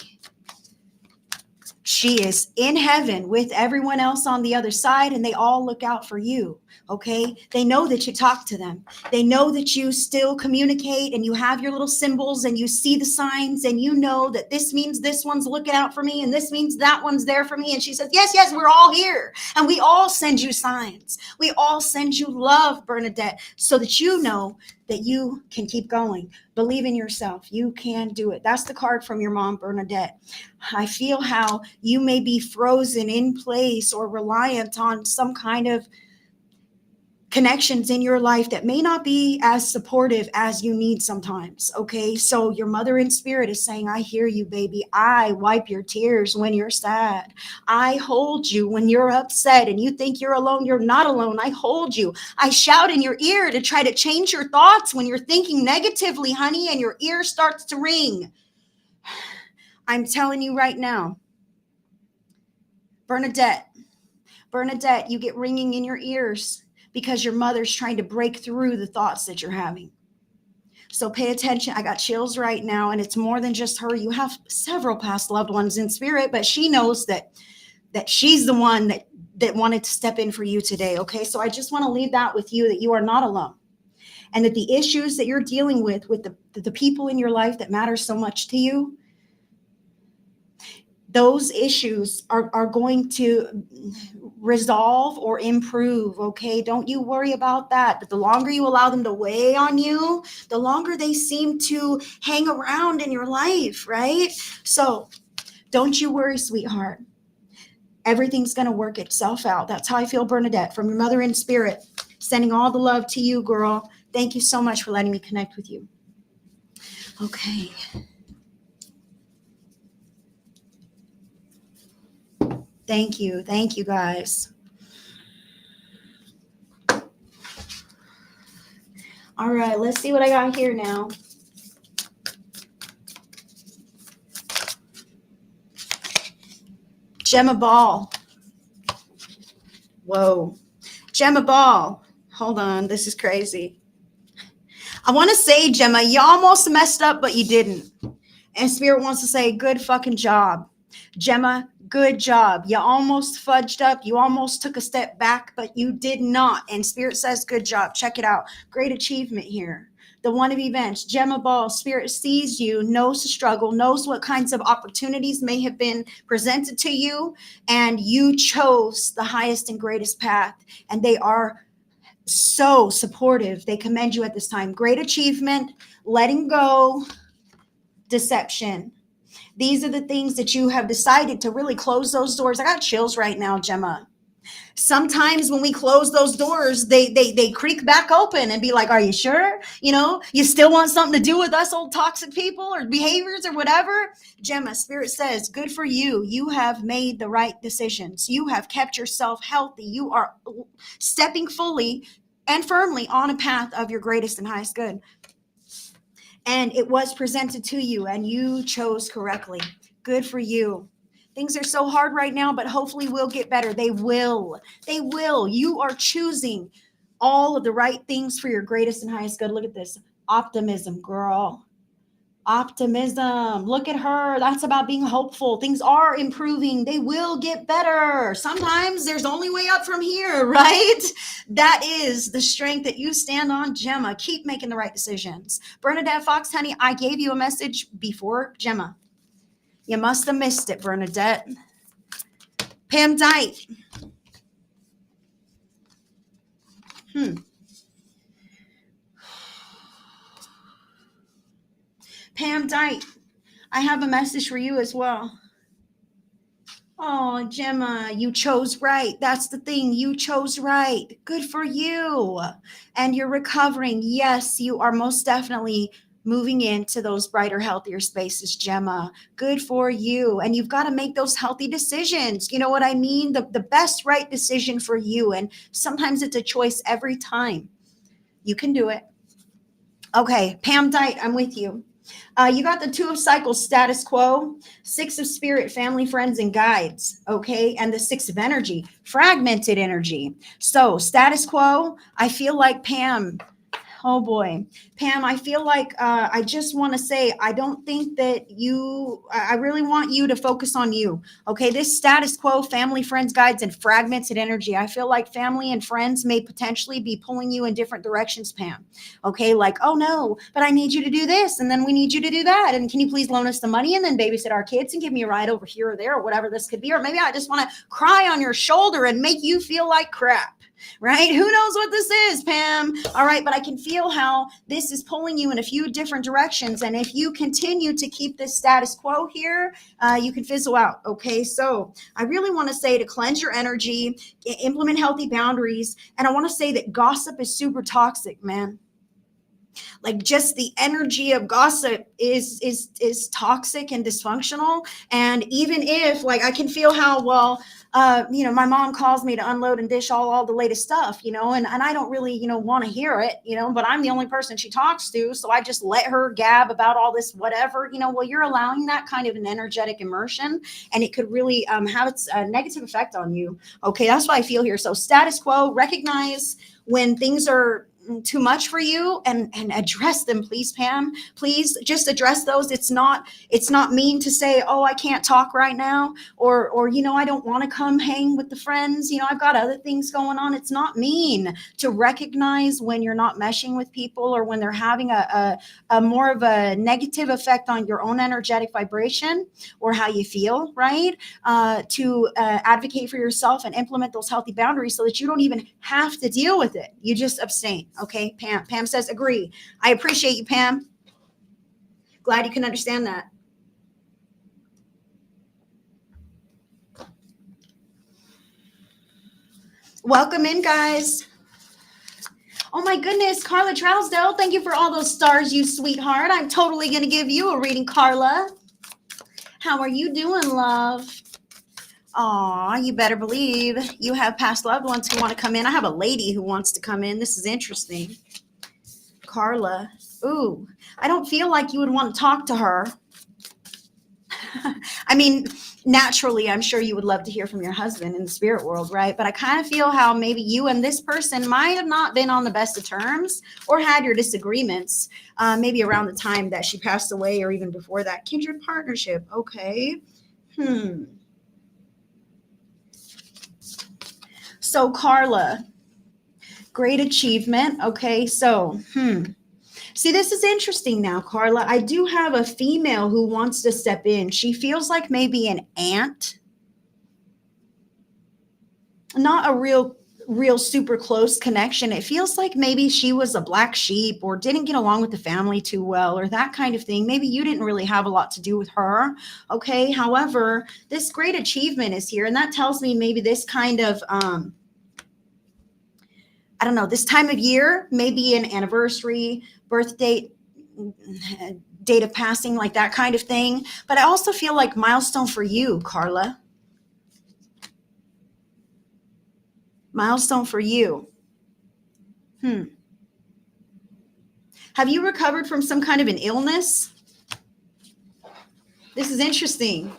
She is in heaven with everyone else on the other side, and they all look out for you. Okay. They know that you talk to them. They know that you still communicate and you have your little symbols and you see the signs and you know that this means this one's looking out for me and this means that one's there for me. And she says, yes, yes, we're all here. And we all send you signs. We all send you love, Bernadette, so that you know that you can keep going. Believe in yourself. You can do it. That's the card from your mom, Bernadette. I feel how you may be frozen in place or reliant on some kind of connections in your life that may not be as supportive as you need sometimes. Okay. So your mother in spirit is saying, I hear you, baby. I wipe your tears when you're sad. I hold you when you're upset and you think you're alone. You're not alone. I hold you. I shout in your ear to try to change your thoughts when you're thinking negatively, honey, and your ear starts to ring. I'm telling you right now, Bernadette, you get ringing in your ears because your mother's trying to break through the thoughts that you're having. So pay attention. I got chills right now, and it's more than just her. You have several past loved ones in spirit, but she knows that she's the one that wanted to step in for you today. Okay. So I just want to leave that with you, that you are not alone, and that the issues that you're dealing with the people in your life that matter so much to you, those issues are going to resolve or improve. Okay. Don't you worry about that. But the longer you allow them to weigh on you, the longer they seem to hang around in your life. Right. So don't you worry, sweetheart. Everything's going to work itself out. That's how I feel, Bernadette, from your mother in spirit, sending all the love to you, girl. Thank you so much for letting me connect with you. Okay. Thank you. Thank you, guys. All right, let's see what I got here now. Gemma Ball. Whoa. Gemma Ball. Hold on. This is crazy. I want to say, Gemma, you almost messed up, but you didn't. And Spirit wants to say, good fucking job. Gemma, good job. You almost fudged up. You almost took a step back, but you did not. And Spirit says, good job. Check it out. Great achievement here. The one of events, Gemma Ball, Spirit sees you, knows the struggle, knows what kinds of opportunities may have been presented to you, and you chose the highest and greatest path. And they are so supportive. They commend you at this time. Great achievement, letting go, deception. These are the things that you have decided to really close those doors. I got chills right now, Gemma. Sometimes when we close those doors, they creak back open and be like, are you sure? You still want something to do with us old toxic people or behaviors or whatever? Gemma, Spirit says, good for you. You have made the right decisions. You have kept yourself healthy. You are stepping fully and firmly on a path of your greatest and highest good. And it was presented to you and you chose correctly. Good for you. Things are so hard right now, but hopefully will get better. They will. They will. You are choosing all of the right things for your greatest and highest good. Look at this. Optimism, girl. Optimism. Look at her. That's about being hopeful. Things are improving. They will get better. Sometimes there's only way up from here, right? That is the strength that you stand on, Gemma. Keep making the right decisions. Bernadette Fox, honey, I gave you a message before Gemma. You must have missed it, Bernadette. Pam Dyke. Pam Dyke, I have a message for you as well. Oh, Gemma, you chose right. That's the thing. You chose right. Good for you. And you're recovering. Yes, you are most definitely moving into those brighter, healthier spaces, Gemma. Good for you. And you've got to make those healthy decisions. You know what I mean? The best right decision for you. And sometimes it's a choice every time. You can do it. Okay, Pam Dyke, I'm with you. You got the 2 of Cycles, status quo, 6 of Spirit, family, friends, and guides. Okay. And the 6 of Energy, fragmented energy. So status quo, I feel like Pam, Oh boy, Pam, I feel like I just want to say, I don't think that I really want you to focus on you. Okay. This status quo, family, friends, guides, and fragmented energy. I feel like family and friends may potentially be pulling you in different directions, Pam. Okay. Like, oh no, but I need you to do this. And then we need you to do that. And can you please loan us the money and then babysit our kids and give me a ride over here or there or whatever this could be? Or maybe I just want to cry on your shoulder and make you feel like crap. Right? Who knows what this is, Pam? All right. But I can feel how this is pulling you in a few different directions. And if you continue to keep this status quo here, you can fizzle out. Okay. So I really want to say to cleanse your energy, implement healthy boundaries. And I want to say that gossip is super toxic, man. Like just the energy of gossip is toxic and dysfunctional. And even if like I can feel how my mom calls me to unload and dish all the latest stuff, and I don't really want to hear it, but I'm the only person she talks to, so I just let her gab about all this whatever. Well, you're allowing that kind of an energetic immersion, and it could really have its negative effect on you. Okay, that's what I feel here. So status quo, recognize when things are too much for you and address them, please, Pam. Please just address those. It's not mean to say, oh, I can't talk right now, or I don't want to come hang with the friends, I've got other things going on. It's not mean to recognize when you're not meshing with people, or when they're having a more of a negative effect on your own energetic vibration or how you feel, right? To advocate for yourself and implement those healthy boundaries so that you don't even have to deal with it. You just abstain. Okay, Pam says agree. I appreciate you, Pam. Glad you can understand that. Welcome in, guys. Oh my goodness, Carla Trousdale, thank you for all those stars, you sweetheart. I'm totally going to give you a reading, Carla. How are you doing, love? Aw, you better believe you have past loved ones who want to come in. I have a lady who wants to come in. This is interesting. Carla. Ooh, I don't feel like you would want to talk to her. I mean, naturally, I'm sure you would love to hear from your husband in the spirit world, right? But I kind of feel how maybe you and this person might have not been on the best of terms or had your disagreements, maybe around the time that she passed away or even before that. Kindred partnership. Okay. So Carla, great achievement. Okay. So, See, this is interesting now, Carla. I do have a female who wants to step in. She feels like maybe an aunt, not a real super close connection. It feels like maybe she was a black sheep or didn't get along with the family too well or that kind of thing. Maybe you didn't really have a lot to do with her. Okay. However, this great achievement is here. And that tells me maybe this kind of, I don't know, this time of year, maybe an anniversary, birth date, date of passing, like that kind of thing. But I also feel like milestone for you, Carla. Milestone for you. Have you recovered from some kind of an illness? This is interesting.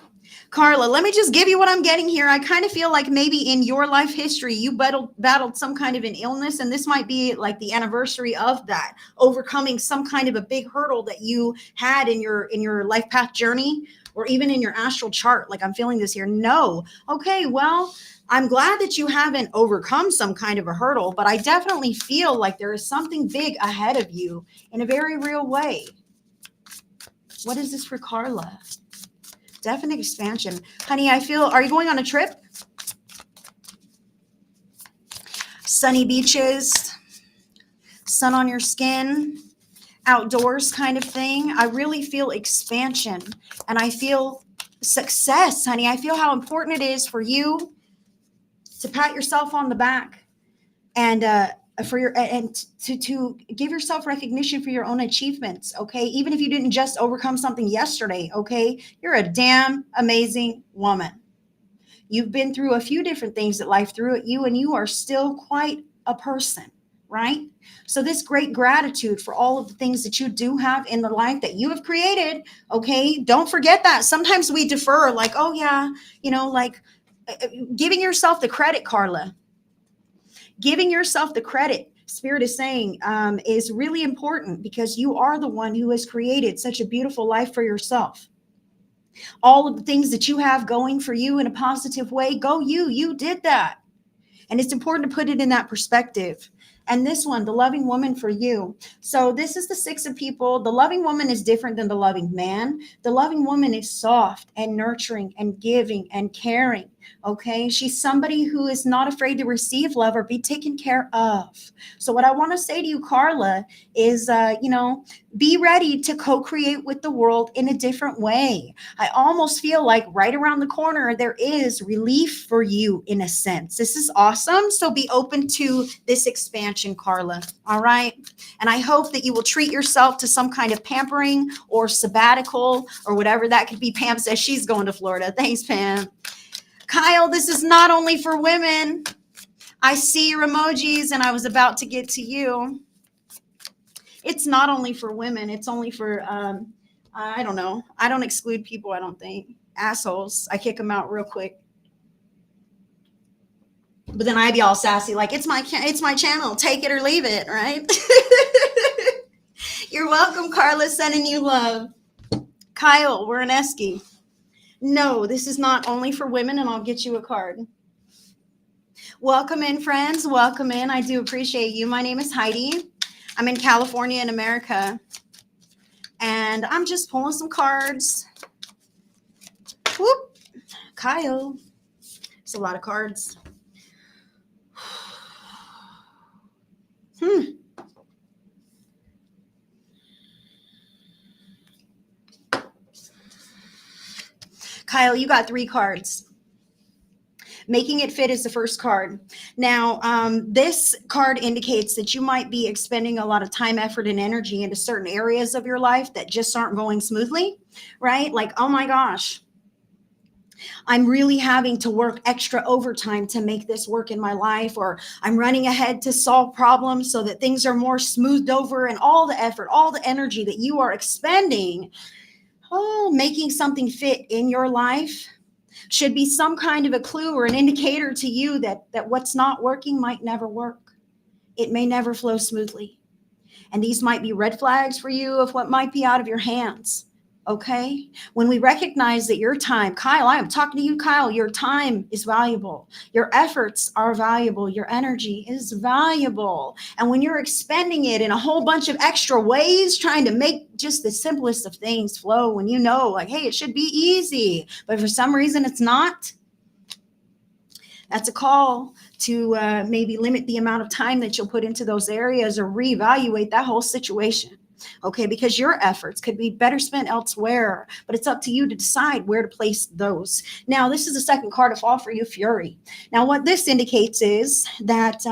Carla, let me just give you what I'm getting here. I kind of feel like maybe in your life history, you battled some kind of an illness, and this might be like the anniversary of that, overcoming some kind of a big hurdle that you had in your life path journey, or even in your astral chart. Like I'm feeling this here. No. Okay, well, I'm glad that you haven't overcome some kind of a hurdle, but I definitely feel like there is something big ahead of you in a very real way. What is this for Carla? Definite expansion. Honey, are you going on a trip? Sunny beaches, sun on your skin, outdoors kind of thing. I really feel expansion, and I feel success, honey. I feel how important it is for you to pat yourself on the back and to give yourself recognition for your own achievements. Okay. Even if you didn't just overcome something yesterday. Okay. You're a damn amazing woman. You've been through a few different things that life threw at you, and you are still quite a person, right? So this great gratitude for all of the things that you do have in the life that you have created. Okay. Don't forget that. Sometimes we defer, like, oh yeah, like giving yourself the credit, Carla. Giving yourself the credit. Spirit is saying is really important because you are the one who has created such a beautiful life for yourself. All of the things that you have going for you in a positive way, go you. You did that. And it's important to put it in that perspective. And this one, the loving woman for you. So this is the Six of People. The loving woman is different than the loving man. The loving woman is soft and nurturing and giving and caring. Okay. She's somebody who is not afraid to receive love or be taken care of. So what I want to say to you, Carla, is, be ready to co-create with the world in a different way. I almost feel like right around the corner, there is relief for you in a sense. This is awesome. So be open to this expansion, Carla. All right. And I hope that you will treat yourself to some kind of pampering or sabbatical or whatever that could be. Pam says she's going to Florida. Thanks, Pam. Kyle, this is not only for women. I see your emojis and I was about to get to you. It's not only for women. It's only for, I don't know. I don't exclude people, I don't think. Assholes. I kick them out real quick. But then I'd be all sassy, like, it's my channel. Take it or leave it, right? You're welcome, Carla. Sending you love. Kyle, we're an Esky. No, this is not only for women, and I'll get you a card. Welcome in, friends. Welcome in. I do appreciate you. My name is Heidi. I'm in California in America. And I'm just pulling some cards. Whoop. Kyle. It's a lot of cards. Kyle, you got 3 cards. Making it fit is the first card. Now, this card indicates that you might be expending a lot of time, effort, and energy into certain areas of your life that just aren't going smoothly, right? Like, oh my gosh, I'm really having to work extra overtime to make this work in my life, or I'm running ahead to solve problems so that things are more smoothed over, and all the effort, all the energy that you are expending, making something fit in your life should be some kind of a clue or an indicator to you that what's not working might never work. It may never flow smoothly. And these might be red flags for you of what might be out of your hands. Okay. When we recognize that your time, Kyle, I am talking to you, Kyle, your time is valuable. Your efforts are valuable. Your energy is valuable. And when you're expending it in a whole bunch of extra ways, trying to make just the simplest of things flow, when you know, like, hey, it should be easy, but for some reason it's not, that's a call to maybe limit the amount of time that you'll put into those areas or reevaluate that whole situation. Okay, because your efforts could be better spent elsewhere, but it's up to you to decide where to place those. Now, this is the second card of fall for you, Fury. Now, what this indicates is that,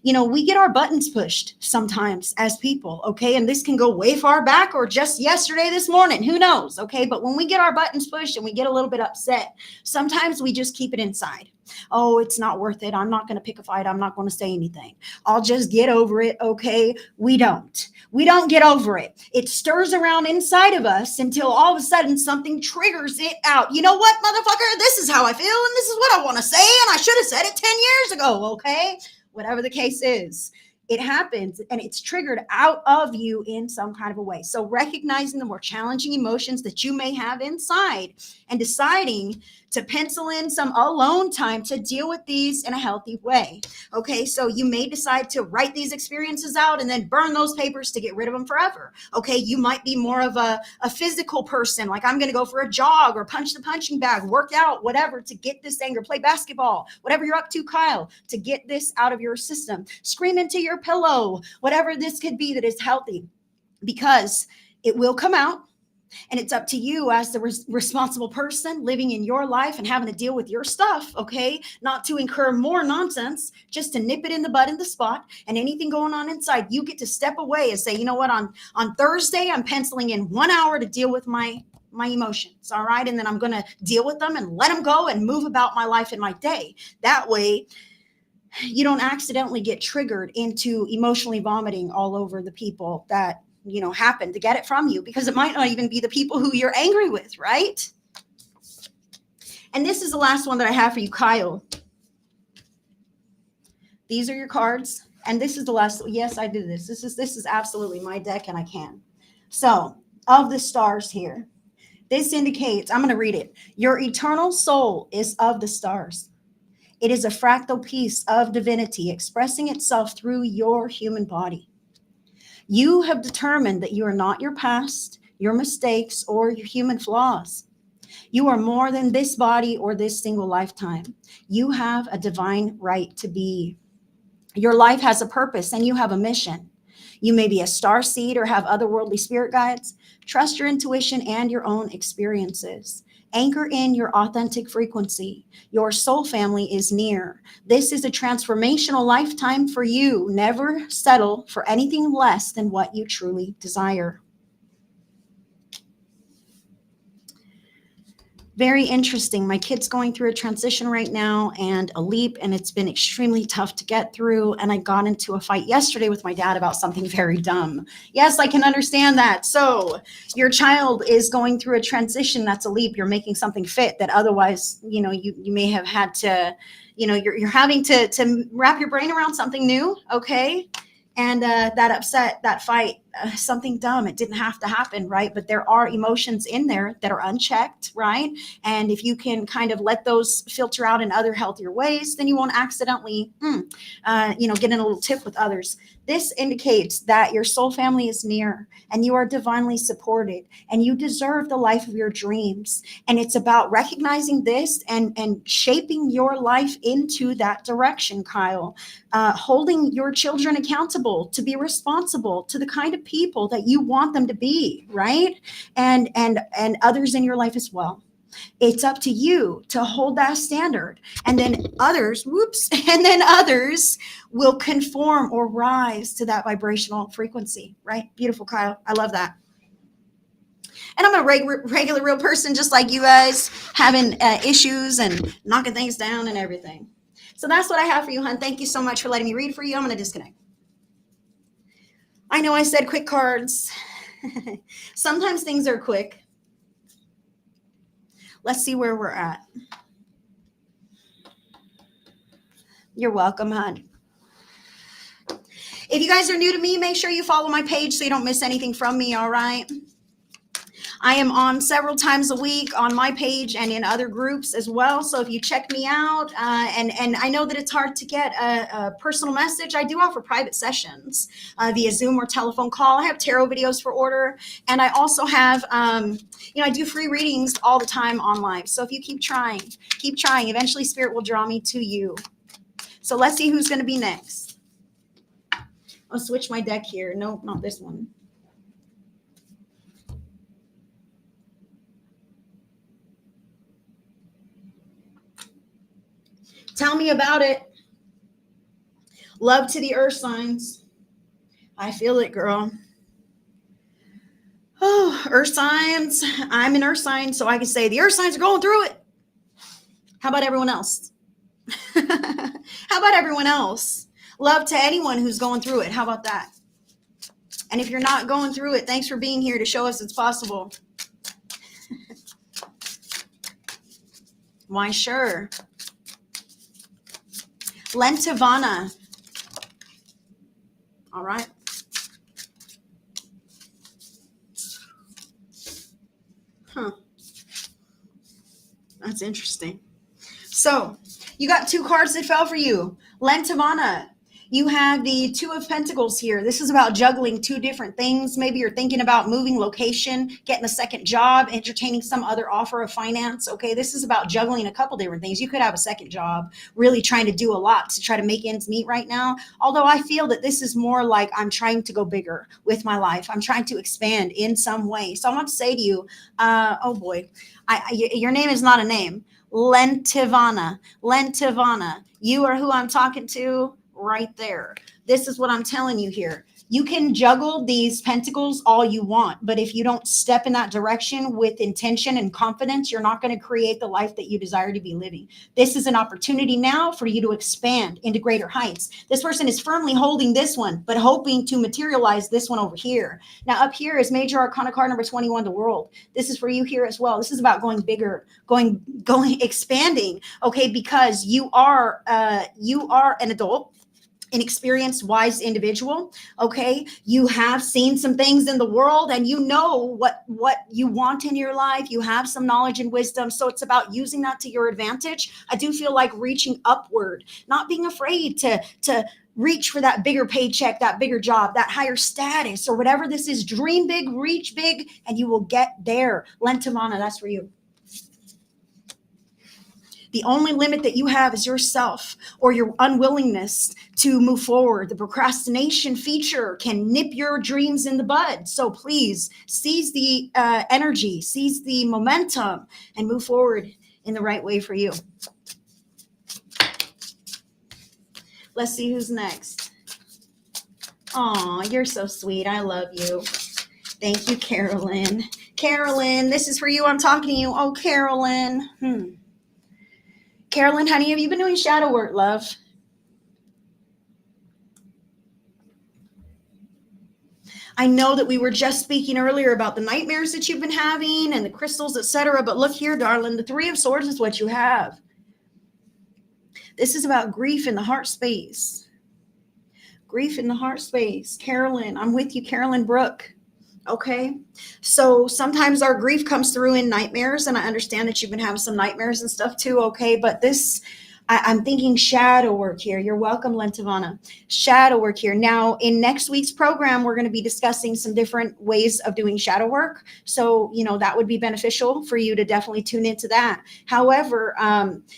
we get our buttons pushed sometimes as people, okay? And this can go way far back or just yesterday, this morning, who knows, okay? But when we get our buttons pushed and we get a little bit upset, sometimes we just keep it inside. Oh, it's not worth it. I'm not going to pick a fight. I'm not going to say anything. I'll just get over it. Okay. We don't get over it. It stirs around inside of us until all of a sudden something triggers it out. You know what, motherfucker? This is how I feel. And this is what I want to say. And I should have said it 10 years ago. Okay. Whatever the case is. It happens and it's triggered out of you in some kind of a way. So recognizing the more challenging emotions that you may have inside and deciding to pencil in some alone time to deal with these in a healthy way. Okay, so you may decide to write these experiences out and then burn those papers to get rid of them forever. Okay, you might be more of a physical person, like I'm going to go for a jog or punch the punching bag, work out, whatever, to get this anger, play basketball, whatever you're up to, Kyle, to get this out of your system. Scream into your pillow, whatever this could be that is healthy, because it will come out. And it's up to you as the responsible person living in your life and having to deal with your stuff, okay? Not to incur more nonsense, just to nip it in the bud in the spot. And anything going on inside, you get to step away and say, you know what, on Thursday, I'm penciling in 1 hour to deal with my emotions, all right? And then I'm going to deal with them and let them go and move about my life and my day. That way, you don't accidentally get triggered into emotionally vomiting all over the people that happen to get it from you, because it might not even be the people who you're angry with, right? And this is the last one that I have for you, Kyle. These are your cards. And this is the last, yes, I did this. This is absolutely my deck and I can. So of the stars here, this indicates, I'm going to read it. Your eternal soul is of the stars. It is a fractal piece of divinity expressing itself through your human body. You have determined that you are not your past, your mistakes, or your human flaws. You are more than this body or this single lifetime. You have a divine right to be. Your life has a purpose and you have a mission. You may be a star seed or have otherworldly spirit guides. Trust your intuition and your own experiences. Anchor in your authentic frequency. Your soul family is near. This is a transformational lifetime for you. Never settle for anything less than what you truly desire. Very interesting. My kid's going through a transition right now and a leap, and it's been extremely tough to get through. And I got into a fight yesterday with my dad about something very dumb. Yes, I can understand that. So your child is going through a transition. That's a leap. You're making something fit that otherwise, you may have had to, you're having to wrap your brain around something new. Okay. And that upset, that fight, something dumb. It didn't have to happen, right? But there are emotions in there that are unchecked, right? And if you can kind of let those filter out in other healthier ways, then you won't accidentally, get in a little tip with others. This indicates that your soul family is near and you are divinely supported and you deserve the life of your dreams. And it's about recognizing this and shaping your life into that direction, Kyle. Holding your children accountable to be responsible to the kind of people that you want them to be, right? And others in your life as well. It's up to you to hold that standard. And then others will conform or rise to that vibrational frequency, right? Beautiful, Kyle. I love that. And I'm a regular real person, just like you guys, having issues and knocking things down and everything. So that's what I have for you, hon. Thank you so much for letting me read for you. I'm going to disconnect. I know I said quick cards. Sometimes things are quick. Let's see where we're at. You're welcome, hon. If you guys are new to me, make sure you follow my page so you don't miss anything from me, all right? I am on several times a week on my page and in other groups as well. So if you check me out, and I know that it's hard to get a personal message, I do offer private sessions via Zoom or telephone call. I have tarot videos for order. And I also have, I do free readings all the time online. So if you keep trying, eventually Spirit will draw me to you. So let's see who's going to be next. I'll switch my deck here. Nope, not this one. Tell me about it. Love to the earth signs. I feel it, girl. Oh, earth signs. I'm an earth sign, so I can say the earth signs are going through it. How about everyone else? How about everyone else? Love to anyone who's going through it. How about that? And if you're not going through it, thanks for being here to show us it's possible. Why, sure. Lentivana. All right. Huh. That's interesting. So you got two cards that fell for you. Lentivana. You have the Two of Pentacles here. This is about juggling two different things. Maybe you're thinking about moving location, getting a second job, entertaining some other offer of finance. Okay, this is about juggling a couple different things. You could have a second job, really trying to do a lot to try to make ends meet right now. Although I feel that this is more like I'm trying to go bigger with my life. I'm trying to expand in some way. So I want to say to you, oh boy, your name is not a name. Lentivana. You are who I'm talking to. Right there. This is what I'm telling you here. You can juggle these pentacles all you want, but if you don't step in that direction with intention and confidence, you're not going to create the life that you desire to be living. This is an opportunity now for you to expand into greater heights. This person is firmly holding this one, but hoping to materialize this one over here. Now up here is Major Arcana card number 21, the World. This is for you here as well. This is about going bigger, going expanding. Okay, because you are an adult. an experienced, wise individual. Okay, you have seen some things in the world, and you know what you want in your life. You have some knowledge and wisdom, so it's about using that to your advantage. I do feel like reaching upward, not being afraid to reach for that bigger paycheck, that bigger job, that higher status, or whatever this is. Dream big, reach big, and you will get there. Lentamana, that's for you. The only limit that you have is yourself or your unwillingness to move forward. The procrastination feature can nip your dreams in the bud. So please seize the energy, seize the momentum, and move forward in the right way for you. Let's see who's next. Aw, you're so sweet. I love you. Thank you, Carolyn. Carolyn, this is for you. I'm talking to you. Oh, Carolyn. Carolyn, honey, have you been doing shadow work, love? I know that we were just speaking earlier about the nightmares that you've been having and the crystals, etc. But look here, darling, the Three of Swords is what you have. This is about grief in the heart space. Grief in the heart space. Carolyn, I'm with you, Carolyn Brooke. Okay, so sometimes our grief comes through in nightmares, and I understand that you've been having some nightmares and stuff too. Okay, but this, I'm thinking shadow work here. You're welcome, Lentavana. Shadow work here. Now, in next week's program, we're going to be discussing some different ways of doing shadow work. So, that would be beneficial for you to definitely tune into that. However,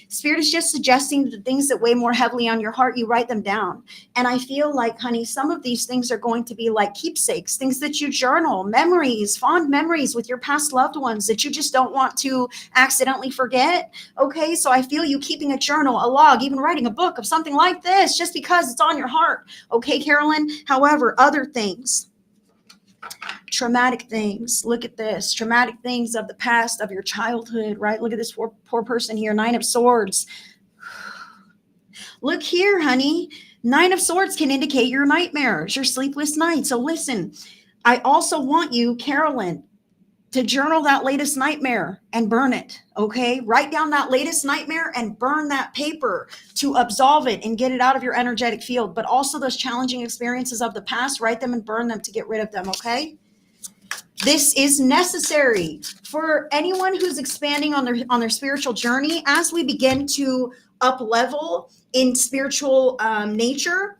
Spirit is just suggesting the things that weigh more heavily on your heart, you write them down. And I feel like, honey, some of these things are going to be like keepsakes, things that you journal, memories, fond memories with your past loved ones that you just don't want to accidentally forget. Okay, so I feel you keeping a journal, a log, even writing a book of something like this, just because it's on your heart. Okay, Carolyn. However, other things, traumatic things. Look at this. Traumatic things of the past, of your childhood, right? Look at this poor person here. Nine of Swords. Look here, honey. Nine of Swords can indicate your nightmares, your sleepless nights. So listen, I also want you, Carolyn, to journal that latest nightmare and burn it. Okay, write down that latest nightmare and burn that paper to absolve it and get it out of your energetic field. But also those challenging experiences of the past, write them and burn them to get rid of them. Okay, this is necessary for anyone who's expanding on their spiritual journey. As we begin to up level in spiritual nature,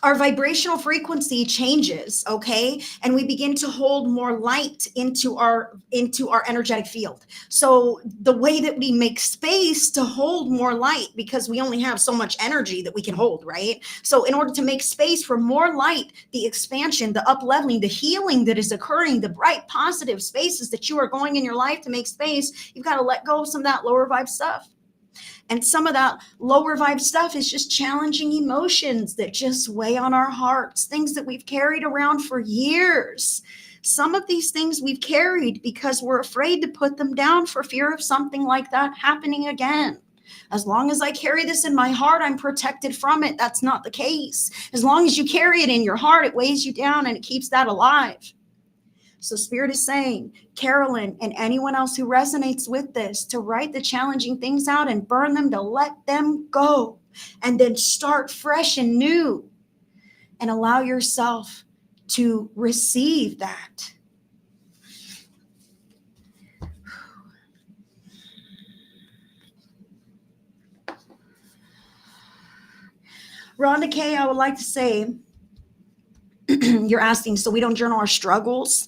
our vibrational frequency changes, okay? And we begin to hold more light into our energetic field. So the way that we make space to hold more light, because we only have so much energy that we can hold, right? So in order to make space for more light, the expansion, the up leveling, the healing that is occurring, the bright, positive spaces that you are going in your life to make space, you've got to let go of some of that lower vibe stuff. And some of that lower vibe stuff is just challenging emotions that just weigh on our hearts, things that we've carried around for years. Some of these things we've carried because we're afraid to put them down for fear of something like that happening again. As long as I carry this in my heart, I'm protected from it. That's not the case. As long as you carry it in your heart, it weighs you down and it keeps that alive. So Spirit is saying, Carolyn and anyone else who resonates with this, to write the challenging things out and burn them, to let them go, and then start fresh and new and allow yourself to receive that. Rhonda K., I would like to say, you're asking, so we don't journal our struggles?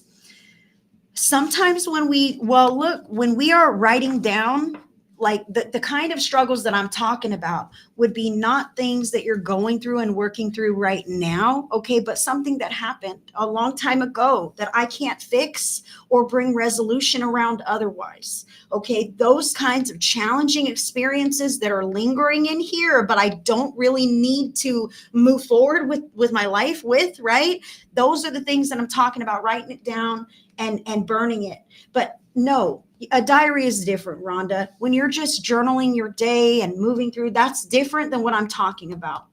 Sometimes when we are writing down, like the kind of struggles that I'm talking about would be not things that you're going through and working through right now, okay, but something that happened a long time ago that I can't fix or bring resolution around otherwise, okay? Those kinds of challenging experiences that are lingering in here, but I don't really need to move forward with my life with, right? Those are the things that I'm talking about, writing it down and burning it. But no, a diary is different, Rhonda. When you're just journaling your day and moving through, that's different than what I'm talking about.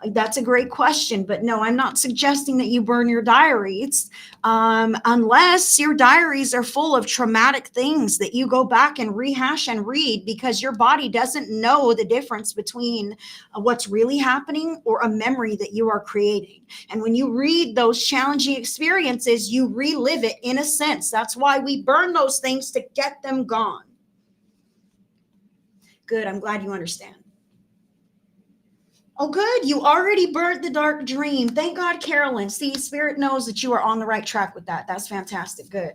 That's a great question, but no, I'm not suggesting that you burn your diaries, unless your diaries are full of traumatic things that you go back and rehash and read, because your body doesn't know the difference between what's really happening or a memory that you are creating. And when you read those challenging experiences, you relive it in a sense. That's why we burn those things, to get them gone. Good. I'm glad you understand. Oh, good. You already burnt the dark dream. Thank God, Carolyn. See, Spirit knows that you are on the right track with that. That's fantastic. Good.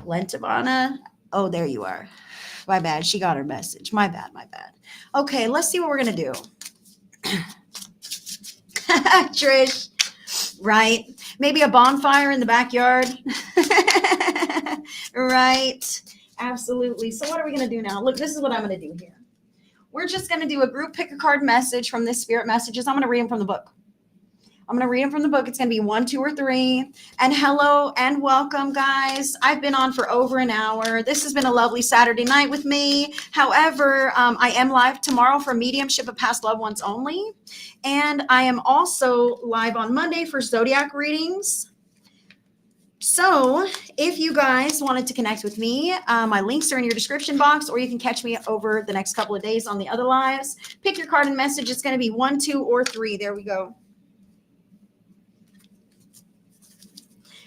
Lentavana. Oh, there you are. My bad. She got her message. My bad. My bad. Okay, let's see what we're going to do. Trish. Right. Maybe a bonfire in the backyard. Right. Absolutely. So what are we going to do now? Look, this is what I'm going to do here. We're just going to do a group pick a card message from this spirit messages. I'm going to read them from the book. I'm going to read them from the book. It's going to be 1, 2, or 3. And hello and welcome, guys. I've been on for over an hour. This has been a lovely Saturday night with me. However, I am live tomorrow for Mediumship of Past Loved Ones only. And I am also live on Monday for Zodiac readings. So if you guys wanted to connect with me, my links are in your description box, or you can catch me over the next couple of days on the other lives. Pick your card and message. It's going to be 1, 2, or 3. There we go.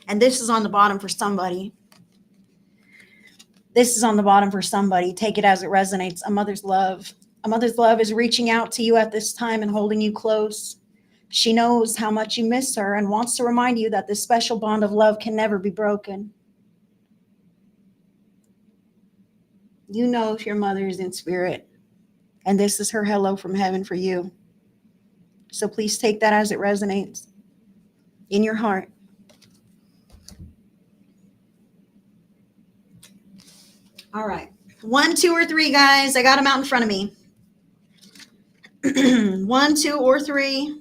And this is on the bottom for somebody. This is on the bottom for somebody. Take it as it resonates. A mother's love. A mother's love is reaching out to you at this time and holding you close. She knows how much you miss her and wants to remind you that this special bond of love can never be broken. You know if your mother is in spirit, and this is her hello from heaven for you. So please take that as it resonates in your heart. All right. 1, 2, or 3, guys. I got them out in front of me. 1, 2, or 3.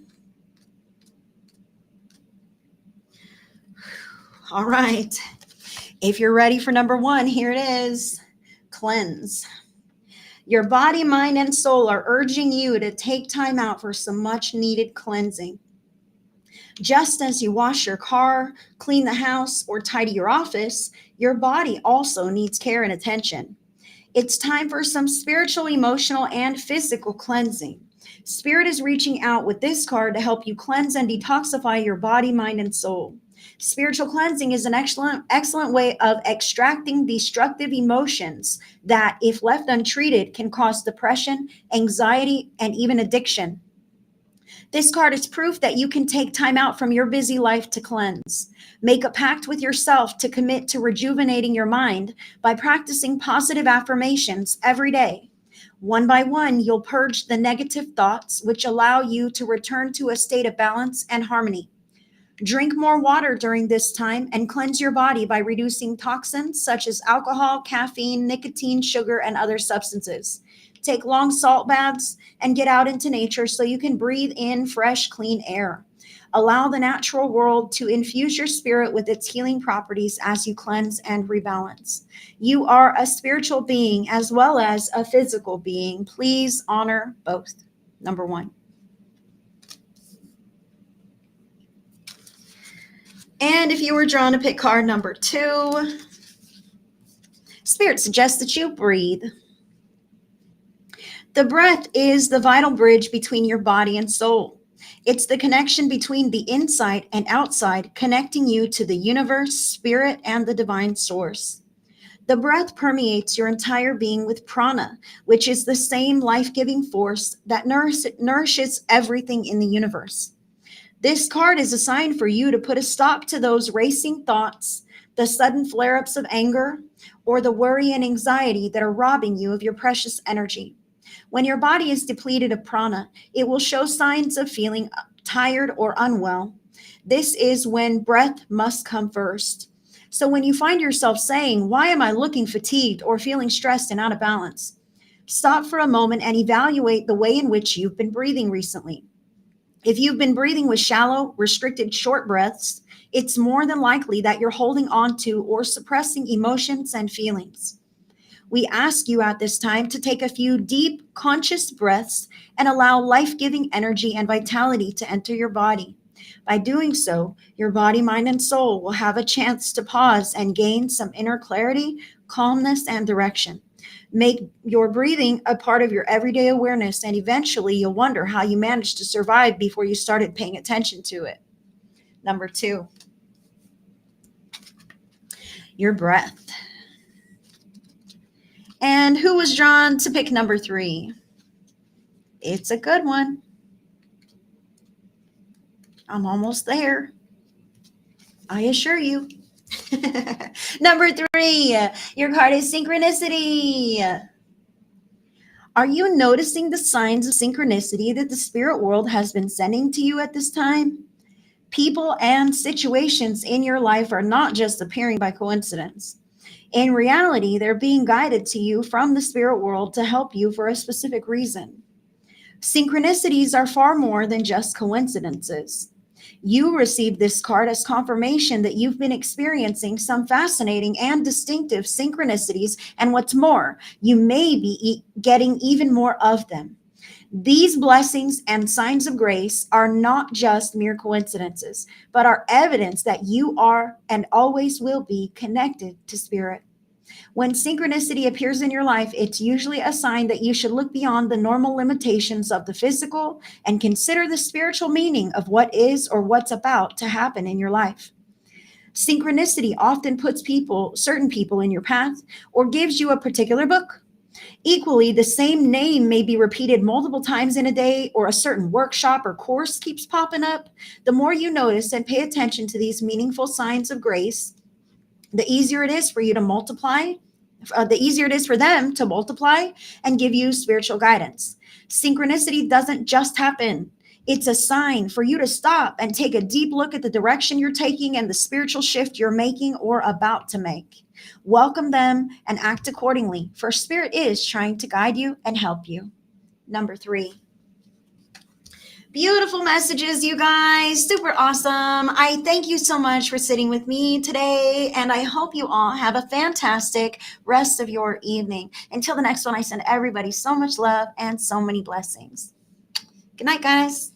All right. If you're ready for number 1, here it is. Cleanse. Your body, mind, and soul are urging you to take time out for some much needed cleansing. Just as you wash your car, clean the house, or tidy your office, your body also needs care and attention. It's time for some spiritual, emotional, and physical cleansing. Spirit is reaching out with this card to help you cleanse and detoxify your body, mind, and soul. Spiritual cleansing is an excellent way of extracting destructive emotions that, if left untreated, can cause depression, anxiety, and even addiction. This card is proof that you can take time out from your busy life to cleanse. Make a pact with yourself to commit to rejuvenating your mind by practicing positive affirmations every day. One by one, you'll purge the negative thoughts, which allow you to return to a state of balance and harmony. Drink more water during this time and cleanse your body by reducing toxins such as alcohol, caffeine, nicotine, sugar, and other substances. Take long salt baths and get out into nature so you can breathe in fresh, clean air. Allow the natural world to infuse your spirit with its healing properties as you cleanse and rebalance. You are a spiritual being as well as a physical being. Please honor both. Number 1. And if you were drawn to pick card number 2, Spirit suggests that you breathe. The breath is the vital bridge between your body and soul. It's the connection between the inside and outside, connecting you to the universe, spirit, and the divine source. The breath permeates your entire being with prana, which is the same life-giving force that nourishes everything in the universe. This card is a sign for you to put a stop to those racing thoughts, the sudden flare-ups of anger, or the worry and anxiety that are robbing you of your precious energy. When your body is depleted of prana, it will show signs of feeling tired or unwell. This is when breath must come first. So when you find yourself saying, "Why am I looking fatigued or feeling stressed and out of balance?" Stop for a moment and evaluate the way in which you've been breathing recently. If you've been breathing with shallow, restricted, short breaths, it's more than likely that you're holding on to or suppressing emotions and feelings. We ask you at this time to take a few deep, conscious breaths and allow life-giving energy and vitality to enter your body. By doing so, your body, mind, and soul will have a chance to pause and gain some inner clarity, calmness, and direction. Make your breathing a part of your everyday awareness, and eventually you'll wonder how you managed to survive before you started paying attention to it. Number 2, your breath. And who was drawn to pick number 3? It's a good one. I'm almost there, I assure you. Number 3, your card is synchronicity. Are you noticing the signs of synchronicity that the spirit world has been sending to you at this time? People and situations in your life are not just appearing by coincidence. In reality, they're being guided to you from the spirit world to help you for a specific reason. Synchronicities are far more than just coincidences. You received this card as confirmation that you've been experiencing some fascinating and distinctive synchronicities, and what's more, you may be getting even more of them. These blessings and signs of grace are not just mere coincidences, but are evidence that you are and always will be connected to spirit. When synchronicity appears in your life, it's usually a sign that you should look beyond the normal limitations of the physical and consider the spiritual meaning of what is or what's about to happen in your life. Synchronicity often puts certain people in your path, or gives you a particular book. Equally, the same name may be repeated multiple times in a day, or a certain workshop or course keeps popping up. The more you notice and pay attention to these meaningful signs of grace, the easier it is for you to multiply, the easier it is for them to multiply and give you spiritual guidance. Synchronicity doesn't just happen. It's a sign for you to stop and take a deep look at the direction you're taking and the spiritual shift you're making or about to make. Welcome them and act accordingly, for spirit is trying to guide you and help you. Number 3. Beautiful messages, you guys. Super awesome. I thank you so much for sitting with me today, and I hope you all have a fantastic rest of your evening. Until the next one, I send everybody so much love and so many blessings. Good night, guys.